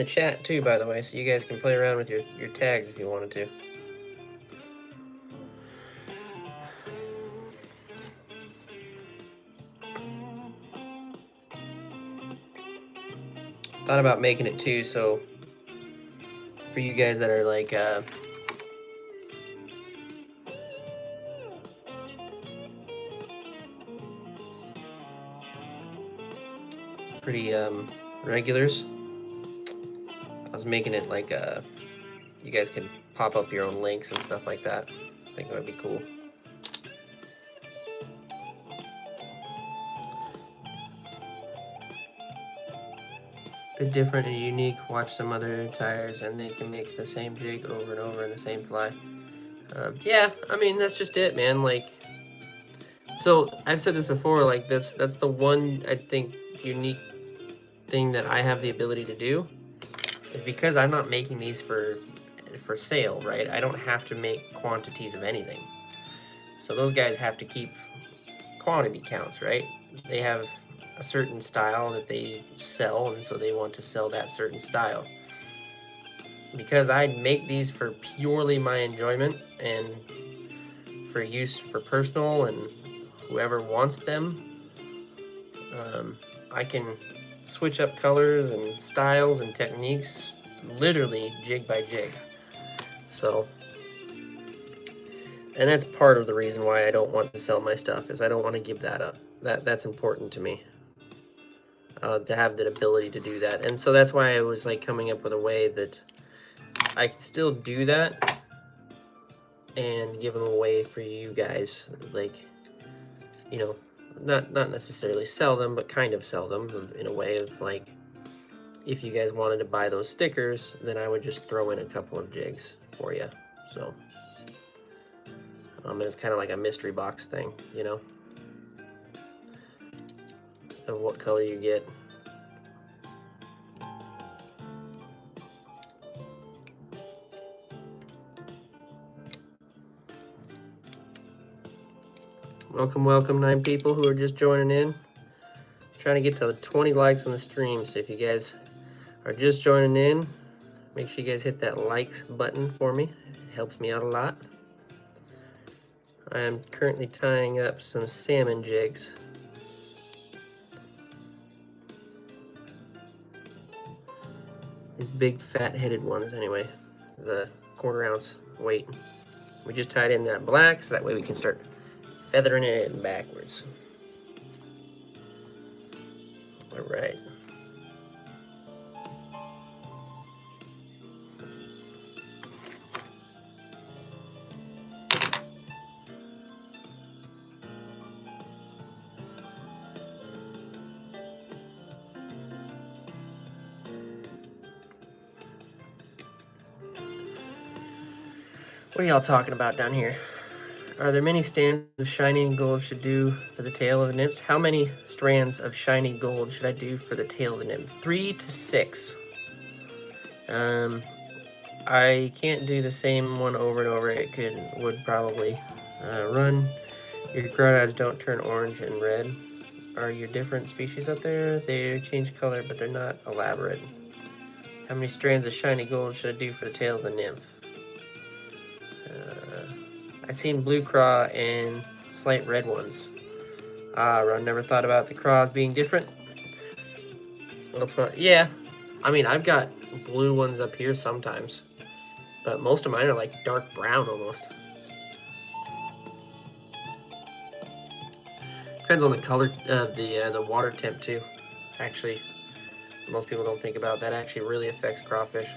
chat too, by the way, so you guys can play around with your tags if you wanted to. Thought about making it too, so for you guys that are like pretty regulars, I was making it like you guys can pop up your own links and stuff like that. I think that would be cool. Bit different and unique. Watch some other tires and they can make the same jig over and over in the same fly. Yeah, I mean that's just it, man. Like, so I've said this before. Like that's the one I think unique thing that I have the ability to do is because I'm not making these for sale, right? I don't have to make quantities of anything. So those guys have to keep quantity counts, right? They have a certain style that they sell, and so they want to sell that certain style. Because I make these for purely my enjoyment and for use for personal and whoever wants them, I can switch up colors and styles and techniques literally jig by jig. So, and that's part of the reason why I don't want to sell my stuff, is I don't want to give that up. That's important to me. To have that ability to do that. And so that's why I was like coming up with a way that I could still do that and give them away for you guys. Like, you know, not necessarily sell them, but kind of sell them in a way of like, if you guys wanted to buy those stickers, then I would just throw in a couple of jigs for you. So, and it's kind of like a mystery box thing, you know, of what color you get. Welcome 9 people who are just joining in. Trying to get to 20 likes on the stream, so if you guys are just joining in, make sure you guys hit that likes button for me. It helps me out a lot. I am currently tying up some salmon jigs. These big fat-headed ones anyway, the 1/4 ounce weight. We just tied in that black so that way we can start Feathering it in backwards. All right. What are y'all talking about down here? Are there many strands of shiny gold should do for the tail of the nymphs? How many strands of shiny gold should I do for the tail of the nymph? 3 to 6. I can't do the same one over and over. It would probably run. Your crawdads don't turn orange and red. Are your different species up there? They change color, but they're not elaborate. How many strands of shiny gold should I do for the tail of the nymph? I seen blue craw and slight red ones. I never thought about the craws being different. Yeah, I mean, I've got blue ones up here sometimes, but most of mine are like dark brown almost. Depends on the color of the water temp too. Actually, most people don't think about that. Actually, really affects crawfish.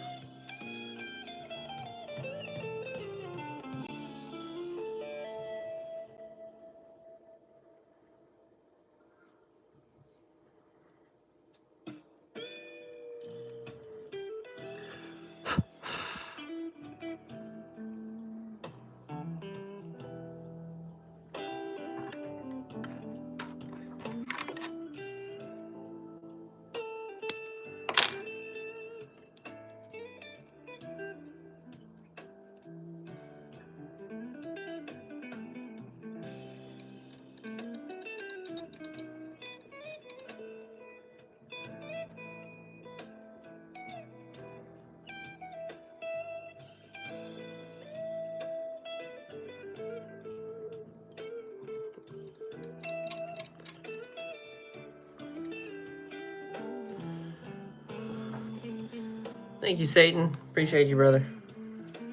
Thank you, Satan. Appreciate you, brother.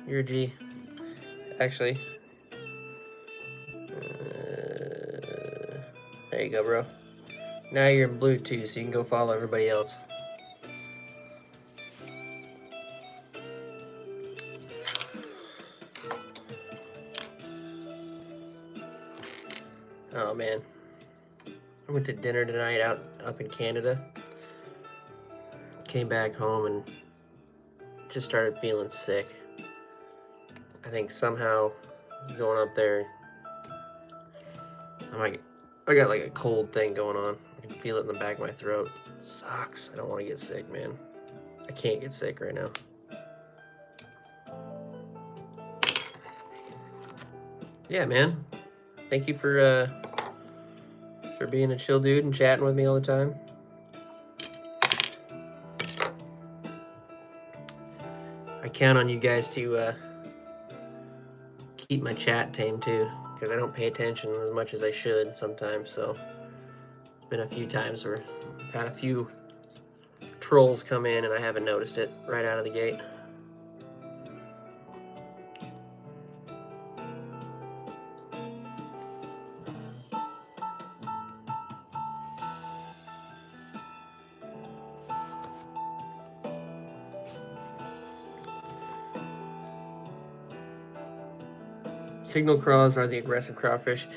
You're a G. Actually. There you go, bro. Now you're in blue too, so you can go follow everybody else. Oh man, I went to dinner tonight up in Canada. Came back home and just started feeling sick. I think somehow going up there, I got like a cold thing going on. I can feel it in the back of my throat. It sucks. I don't want to get sick, man. I can't get sick right now. Yeah, man. Thank you for being a chill dude and chatting with me all the time. I count on you guys to keep my chat tame too, because I don't pay attention as much as I should sometimes. So it's been a few times where I've had a few trolls come in and I haven't noticed it right out of the gate. Signal craws are the aggressive crawfish.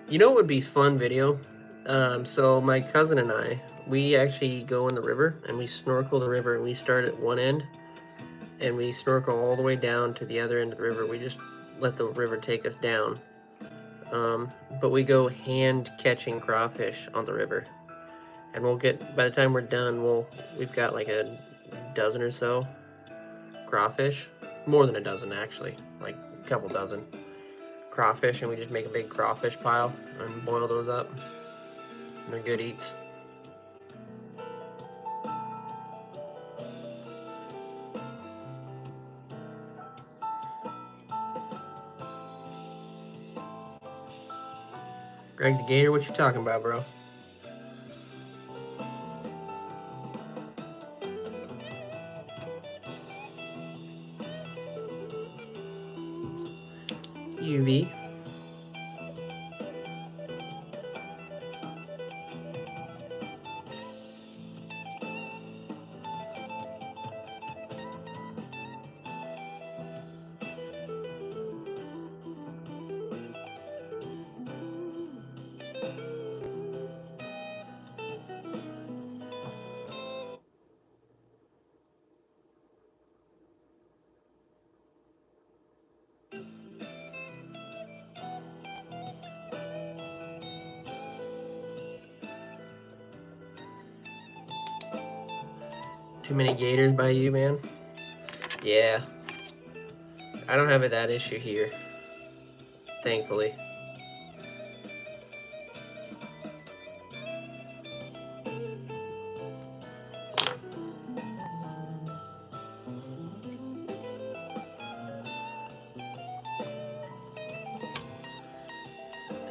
You know what would be fun video? So my cousin and I, we actually go in the river and we snorkel the river, and we start at one end and we snorkel all the way down to the other end of the river. We just let the river take us down. But we go hand catching crawfish on the river, and by the time we're done, we've got like a dozen or so crawfish, more than a dozen actually, like a couple dozen crawfish, and we just make a big crawfish pile and boil those up. And they're good eats. Greg the Gator, what you talking about, bro? UV. Too many gators by you, man? Yeah. I don't have that issue here, thankfully.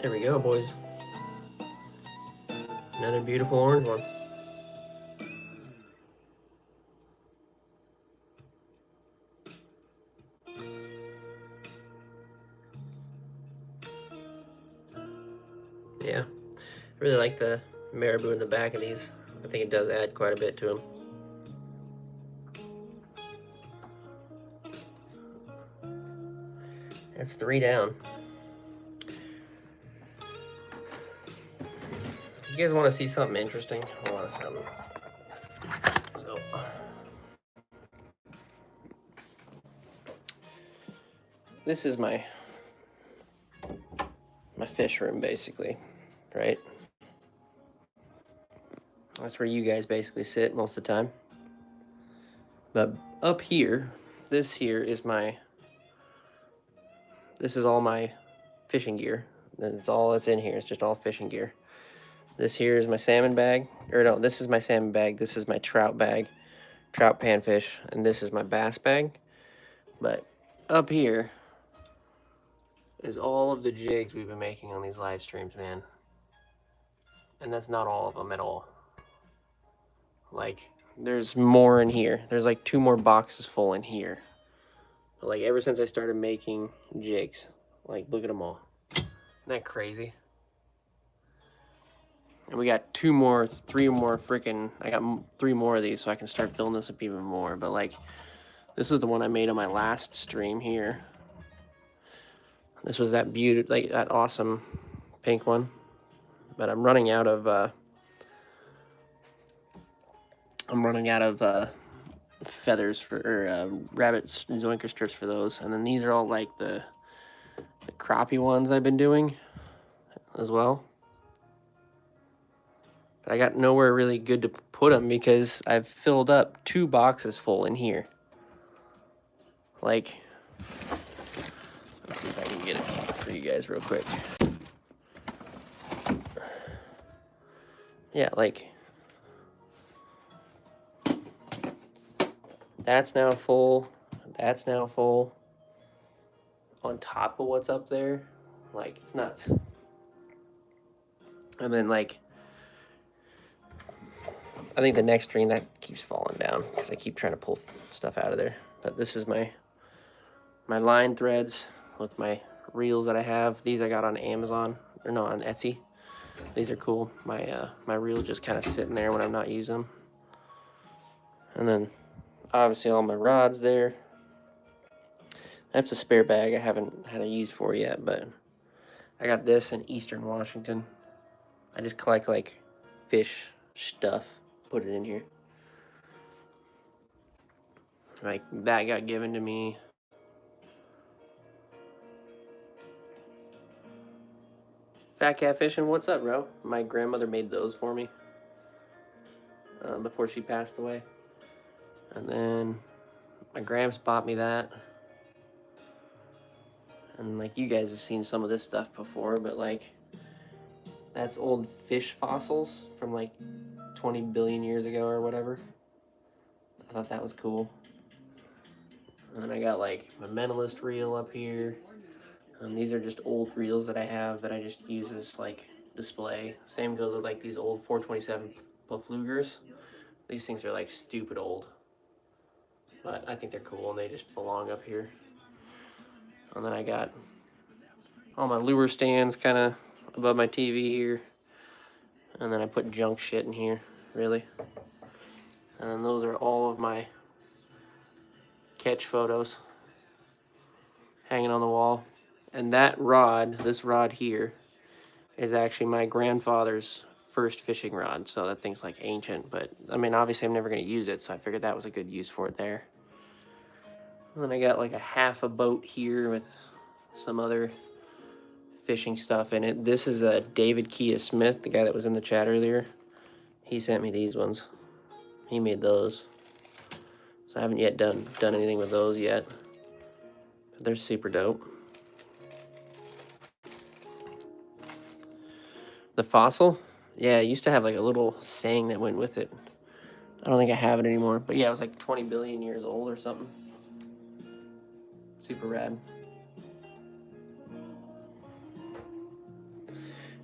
There we go, boys. Another beautiful orange one. Yeah, I really like the marabou in the back of these. I think it does add quite a bit to them. That's 3 down. You guys want to see something interesting? Hold on a second. So, this is my fish room, basically, right? That's where you guys basically sit most of the time. But up here, this is all my fishing gear. That's all that's in here. It's just all fishing gear. This here is my salmon bag. Or no, this is my salmon bag. This is my trout bag, trout panfish, and this is my bass bag. But up here is all of the jigs we've been making on these live streams, man. And that's not all of them at all. Like, there's more in here. There's like 2 more boxes full in here. But like, ever since I started making jigs, like, look at them all. Isn't that crazy? And we got 3 more freaking, I got 3 more of these so I can start filling this up even more. But like, this is the one I made on my last stream here. This was that that awesome pink one. But I'm running out of feathers or rabbit zoinker strips for those. And then these are all like the crappie ones I've been doing as well. But I got nowhere really good to put them because I've filled up 2 boxes full in here. Like, let's see if I can get it for you guys real quick. Yeah, like, that's now full. That's now full. On top of what's up there. Like, it's nuts. And then, like, I think the next string that keeps falling down because I keep trying to pull stuff out of there. But this is my line threads with my reels that I have. These I got on Amazon, or no, on Etsy. These are cool. My reels just kind of sitting there when I'm not using them. And then obviously all my rods there. That's a spare bag I haven't had a use for yet, but I got this in Eastern Washington. I just collect like fish stuff, put it in here. Like, that got given to me. Fat Cat Fishing, what's up, bro? My grandmother made those for me before she passed away. And then my gramps bought me that. And like, you guys have seen some of this stuff before, but like, that's old fish fossils from like 20 billion years ago or whatever. I thought that was cool. And then I got like my mentalist reel up here. These are just old reels that I have that I just use as like display. Same goes with like these old 427 Paflugers. These things are like stupid old, but I think they're cool and they just belong up here. And then I got all my lure stands kind of above my TV here. And then I put junk shit in here, really. And then those are all of my catch photos hanging on the wall. And that rod, this rod here, is actually my grandfather's first fishing rod. So that thing's like ancient, but I mean, obviously I'm never going to use it, so I figured that was a good use for it there. And then I got like a half a boat here with some other fishing stuff in it. This is a David Kia Smith, the guy that was in the chat earlier. He sent me these ones. He made those. So I haven't yet done anything with those yet. But they're super dope. The fossil, yeah, it used to have like a little saying that went with it. I don't think I have it anymore, but yeah, it was like 20 billion years old or something. Super rad.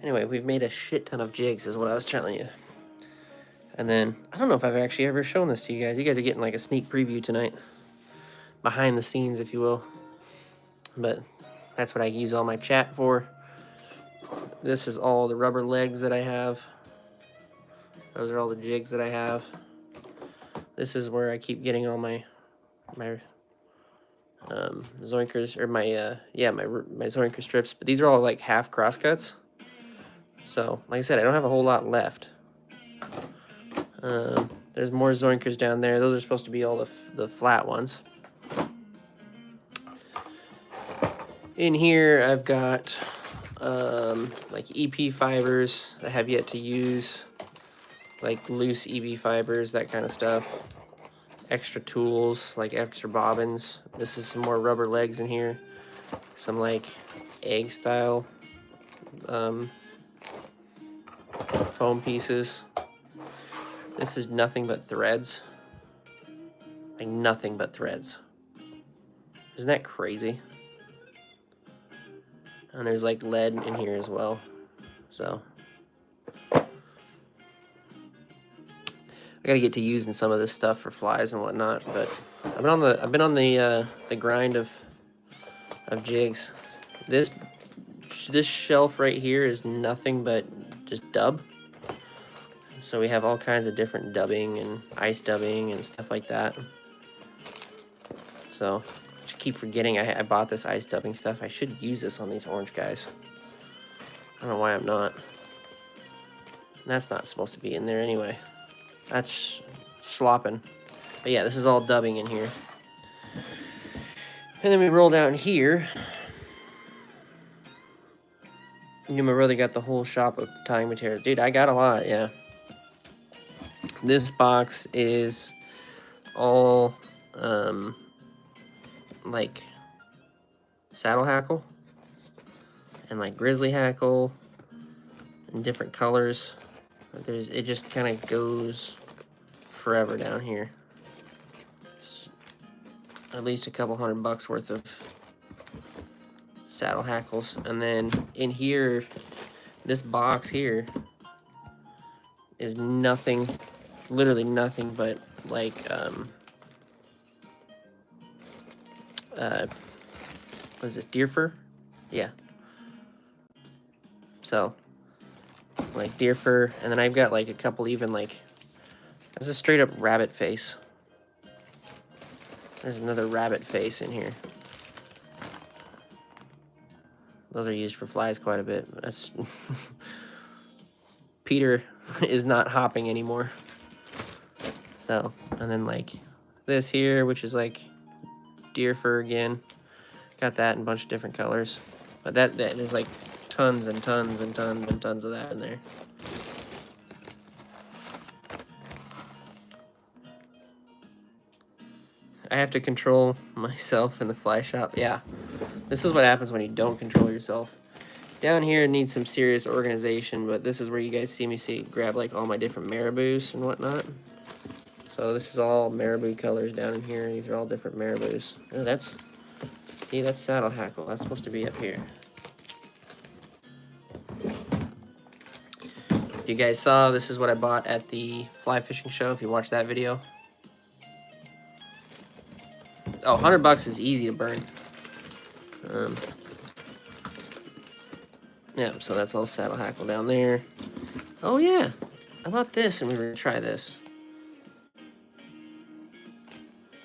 Anyway, we've made a shit ton of jigs, is what I was telling you. And then, I don't know if I've actually ever shown this to you guys. You guys are getting like a sneak preview tonight. Behind the scenes, if you will. But that's what I use all my chat for. This is all the rubber legs that I have. Those are all the jigs that I have. This is where I keep getting all my zoinkers, or my zoinker strips. But these are all like half crosscuts. So, like I said, I don't have a whole lot left. There's more zoinkers down there. Those are supposed to be all the flat ones. In here, I've got like EP fibers I have yet to use, like loose EB fibers, that kind of stuff. Extra tools, like extra bobbins. This is some more rubber legs in here. Some like egg style foam pieces. This is nothing but threads. Like nothing but threads. Isn't that crazy? And there's like lead in here as well. So I gotta get to using some of this stuff for flies and whatnot, but I've been on the grind of jigs. This shelf right here is nothing but just dub. So we have all kinds of different dubbing and ice dubbing and stuff like that. So I keep forgetting I bought this ice dubbing stuff. I should use this on these orange guys. I don't know why I'm not. And that's not supposed to be in there anyway. That's slopping. But yeah, this is all dubbing in here. And then we roll down here. You know, my brother got the whole shop of tying materials. Dude, I got a lot, yeah. This box is all like saddle hackle and like grizzly hackle in different colors. It just kind of goes forever down here. At least a couple $100 worth of saddle hackles. And then in here, this box here is nothing, literally nothing but like what is it, deer fur? Yeah. So like deer fur, and then I've got like a couple even like, there's a straight up rabbit face. There's another rabbit face in here. Those are used for flies quite a bit. That's Peter is not hopping anymore. So, and then like this here, which is like deer fur again. Got that in a bunch of different colors. But that is like tons and tons and tons and tons of that in there. I have to control myself in the fly shop. Yeah, this is what happens when you don't control yourself. Down here needs some serious organization, but this is where you guys see me grab like all my different marabous and whatnot. So this is all marabou colors down in here. These are all different marabous. Oh, that's saddle hackle. That's supposed to be up here. If you guys saw, this is what I bought at the fly fishing show. If you watched that video. Oh, $100 is easy to burn. Yeah, so that's all saddle hackle down there. Oh yeah, I bought this and we were gonna try this.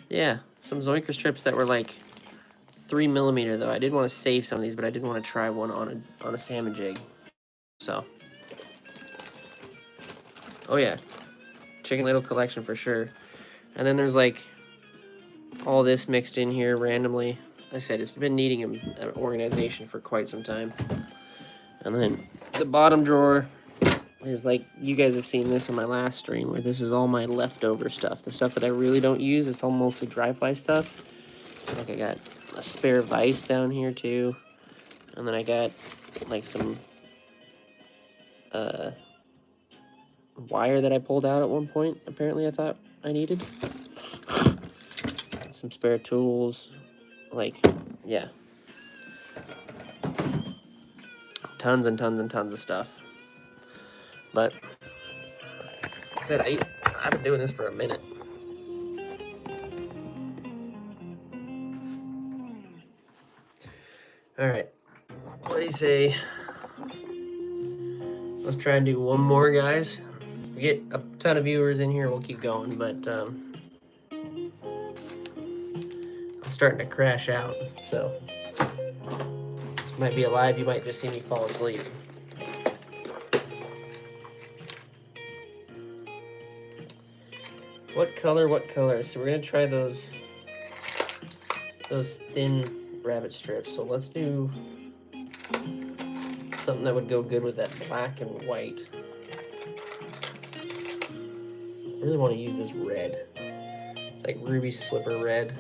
Yeah, some zoinker strips that were like 3mm though. I did want to save some of these, but I did want to try one on a salmon jig. So, oh yeah, chicken little collection for sure. And then there's like all this mixed in here randomly. Like I said, it's been needing an organization for quite some time. And then the bottom drawer is like, you guys have seen this in my last stream, where this is all my leftover stuff. The stuff that I really don't use, it's all mostly dry fly stuff. Like I got a spare vise down here too. And then I got like some wire that I pulled out at one point, apparently I thought I needed. Some spare tools. Like, yeah. Tons and tons and tons of stuff. But like I said, I've been doing this for a minute. All right, what do you say? Let's try and do one more, guys. If we get a ton of viewers in here, we'll keep going, but I'm starting to crash out, so this might be a live. You might just see me fall asleep. What color? What color? So we're gonna try those thin rabbit strips. So let's do something that would go good with that black and white. I really want to use this red. It's like ruby slipper red.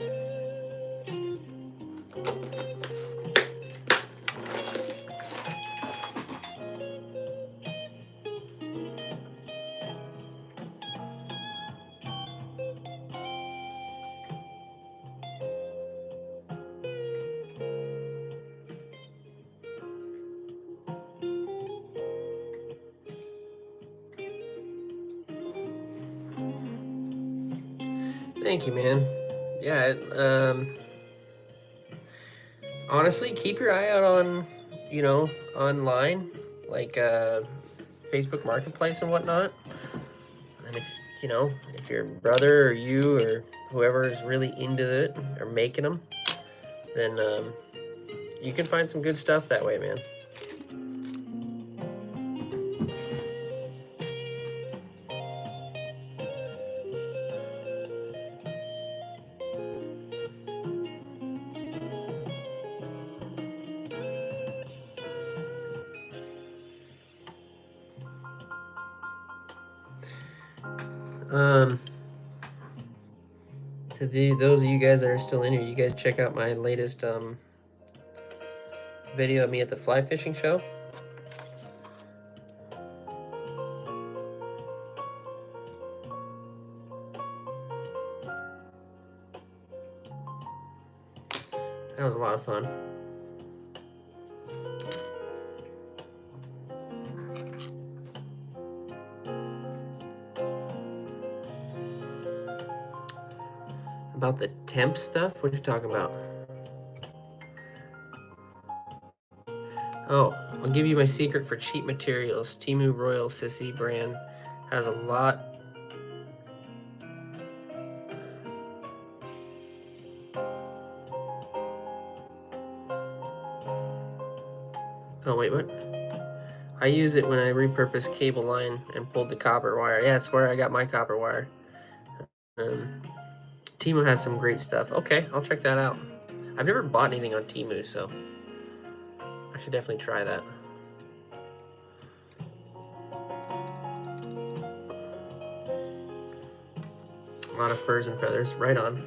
Thank you, man. Yeah, honestly, keep your eye out on, online, like Facebook Marketplace and whatnot. And if your brother or you or whoever is really into it or making them, then you can find some good stuff that way, man. To those of you guys that are still in here, you guys check out my latest video of me at the fly fishing show. That was a lot of fun. About the temp stuff? What are you talking about? Oh, I'll give you my secret for cheap materials. Temu Royal Sissy brand has a lot. Oh, wait, what? I use it when I repurpose cable line and pulled the copper wire. Yeah, that's where I got my copper wire. Temu has some great stuff. Okay, I'll check that out. I've never bought anything on Temu, so I should definitely try that. A lot of furs and feathers. Right on.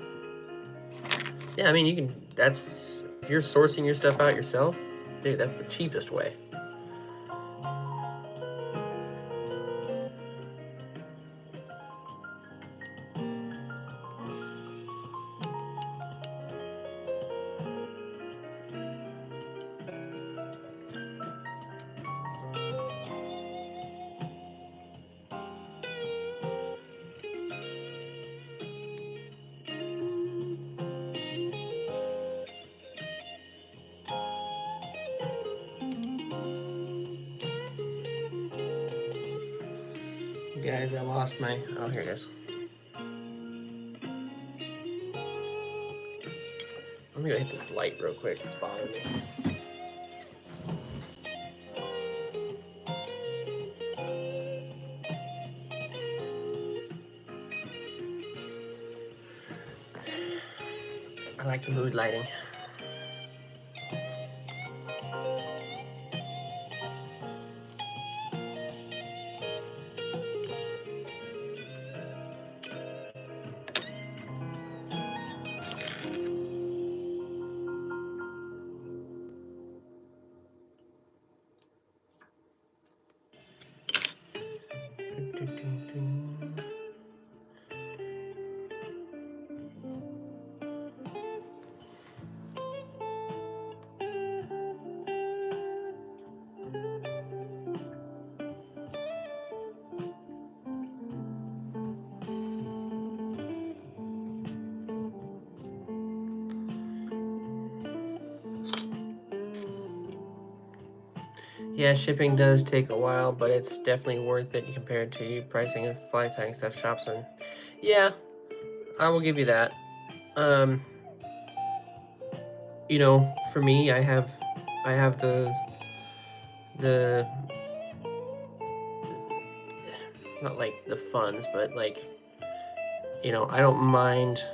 Yeah, I mean, you can, if you're sourcing your stuff out yourself, dude, that's the cheapest way. Guys, I lost my, oh, here it is. Let me go hit this light real quick. It's bothering me. I like the mood lighting. Yeah, shipping does take a while, but it's definitely worth it compared to pricing of fly tying stuff shops. And yeah, I will give you that. You know, for me, I have the not like the funds, but like, you know, I don't mind,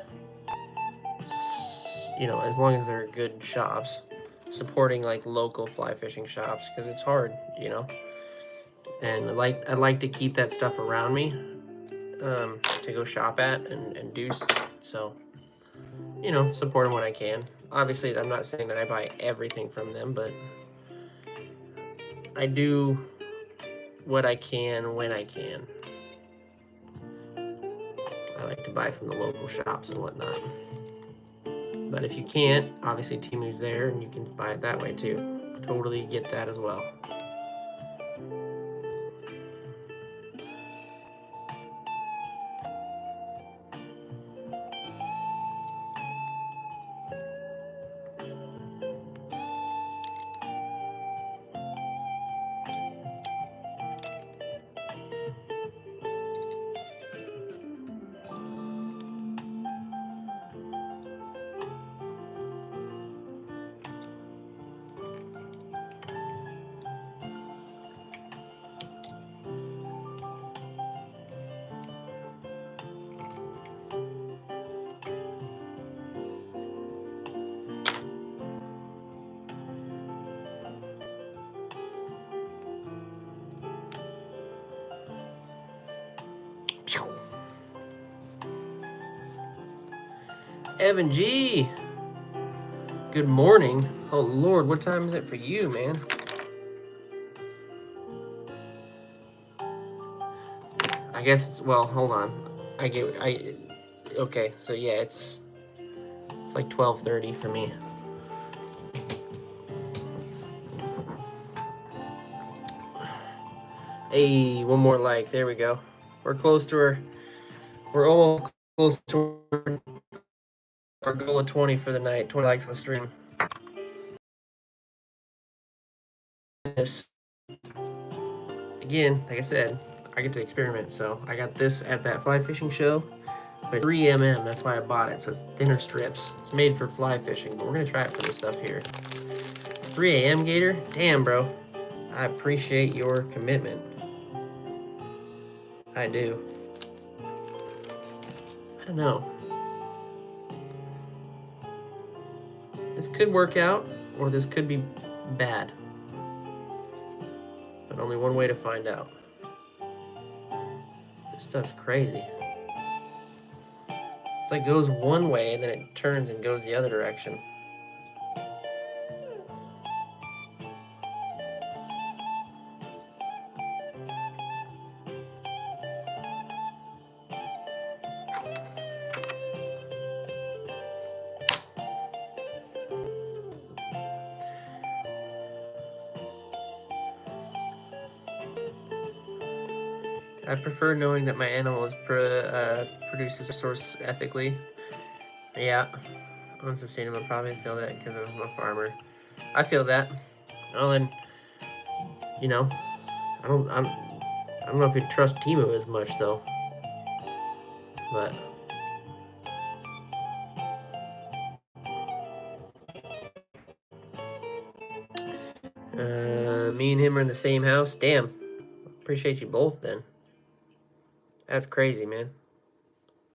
you know, as long as they're good shops, supporting like local fly fishing shops, because it's hard, you know. And I like to keep that stuff around me, to go shop at and do. So, you know, support them when I can. Obviously, I'm not saying that I buy everything from them, but I do what I can when I can. I like to buy from the local shops and whatnot. But if you can't, obviously Timu's there and you can buy it that way too. Totally get that as well. Evan G, good morning. Oh Lord, what time is it for you, man? I guess it's, well, hold on. Okay, so yeah, it's like 12:30 for me. Hey, one more like, there we go. We're almost close to our goal of 20 for the night. 20 likes on the stream. This again, like I said, I get to experiment. So I got this at that fly fishing show. But 3 that's why I bought it. So it's thinner strips. It's made for fly fishing, but we're gonna try it for this stuff here. It's 3 a.m. Gator. Damn, bro. I appreciate your commitment. I do. I don't know. This could work out, or this could be bad. But only one way to find out. This stuff's crazy. It's like goes one way and then it turns and goes the other direction. I prefer knowing that my animal produces a source ethically. Yeah, unsustainable. Probably feel that because I'm a farmer. I feel that. Well, then, you know, I don't know if you trust Timu as much though. But me and him are in the same house. Damn. Appreciate you both then. That's crazy, man.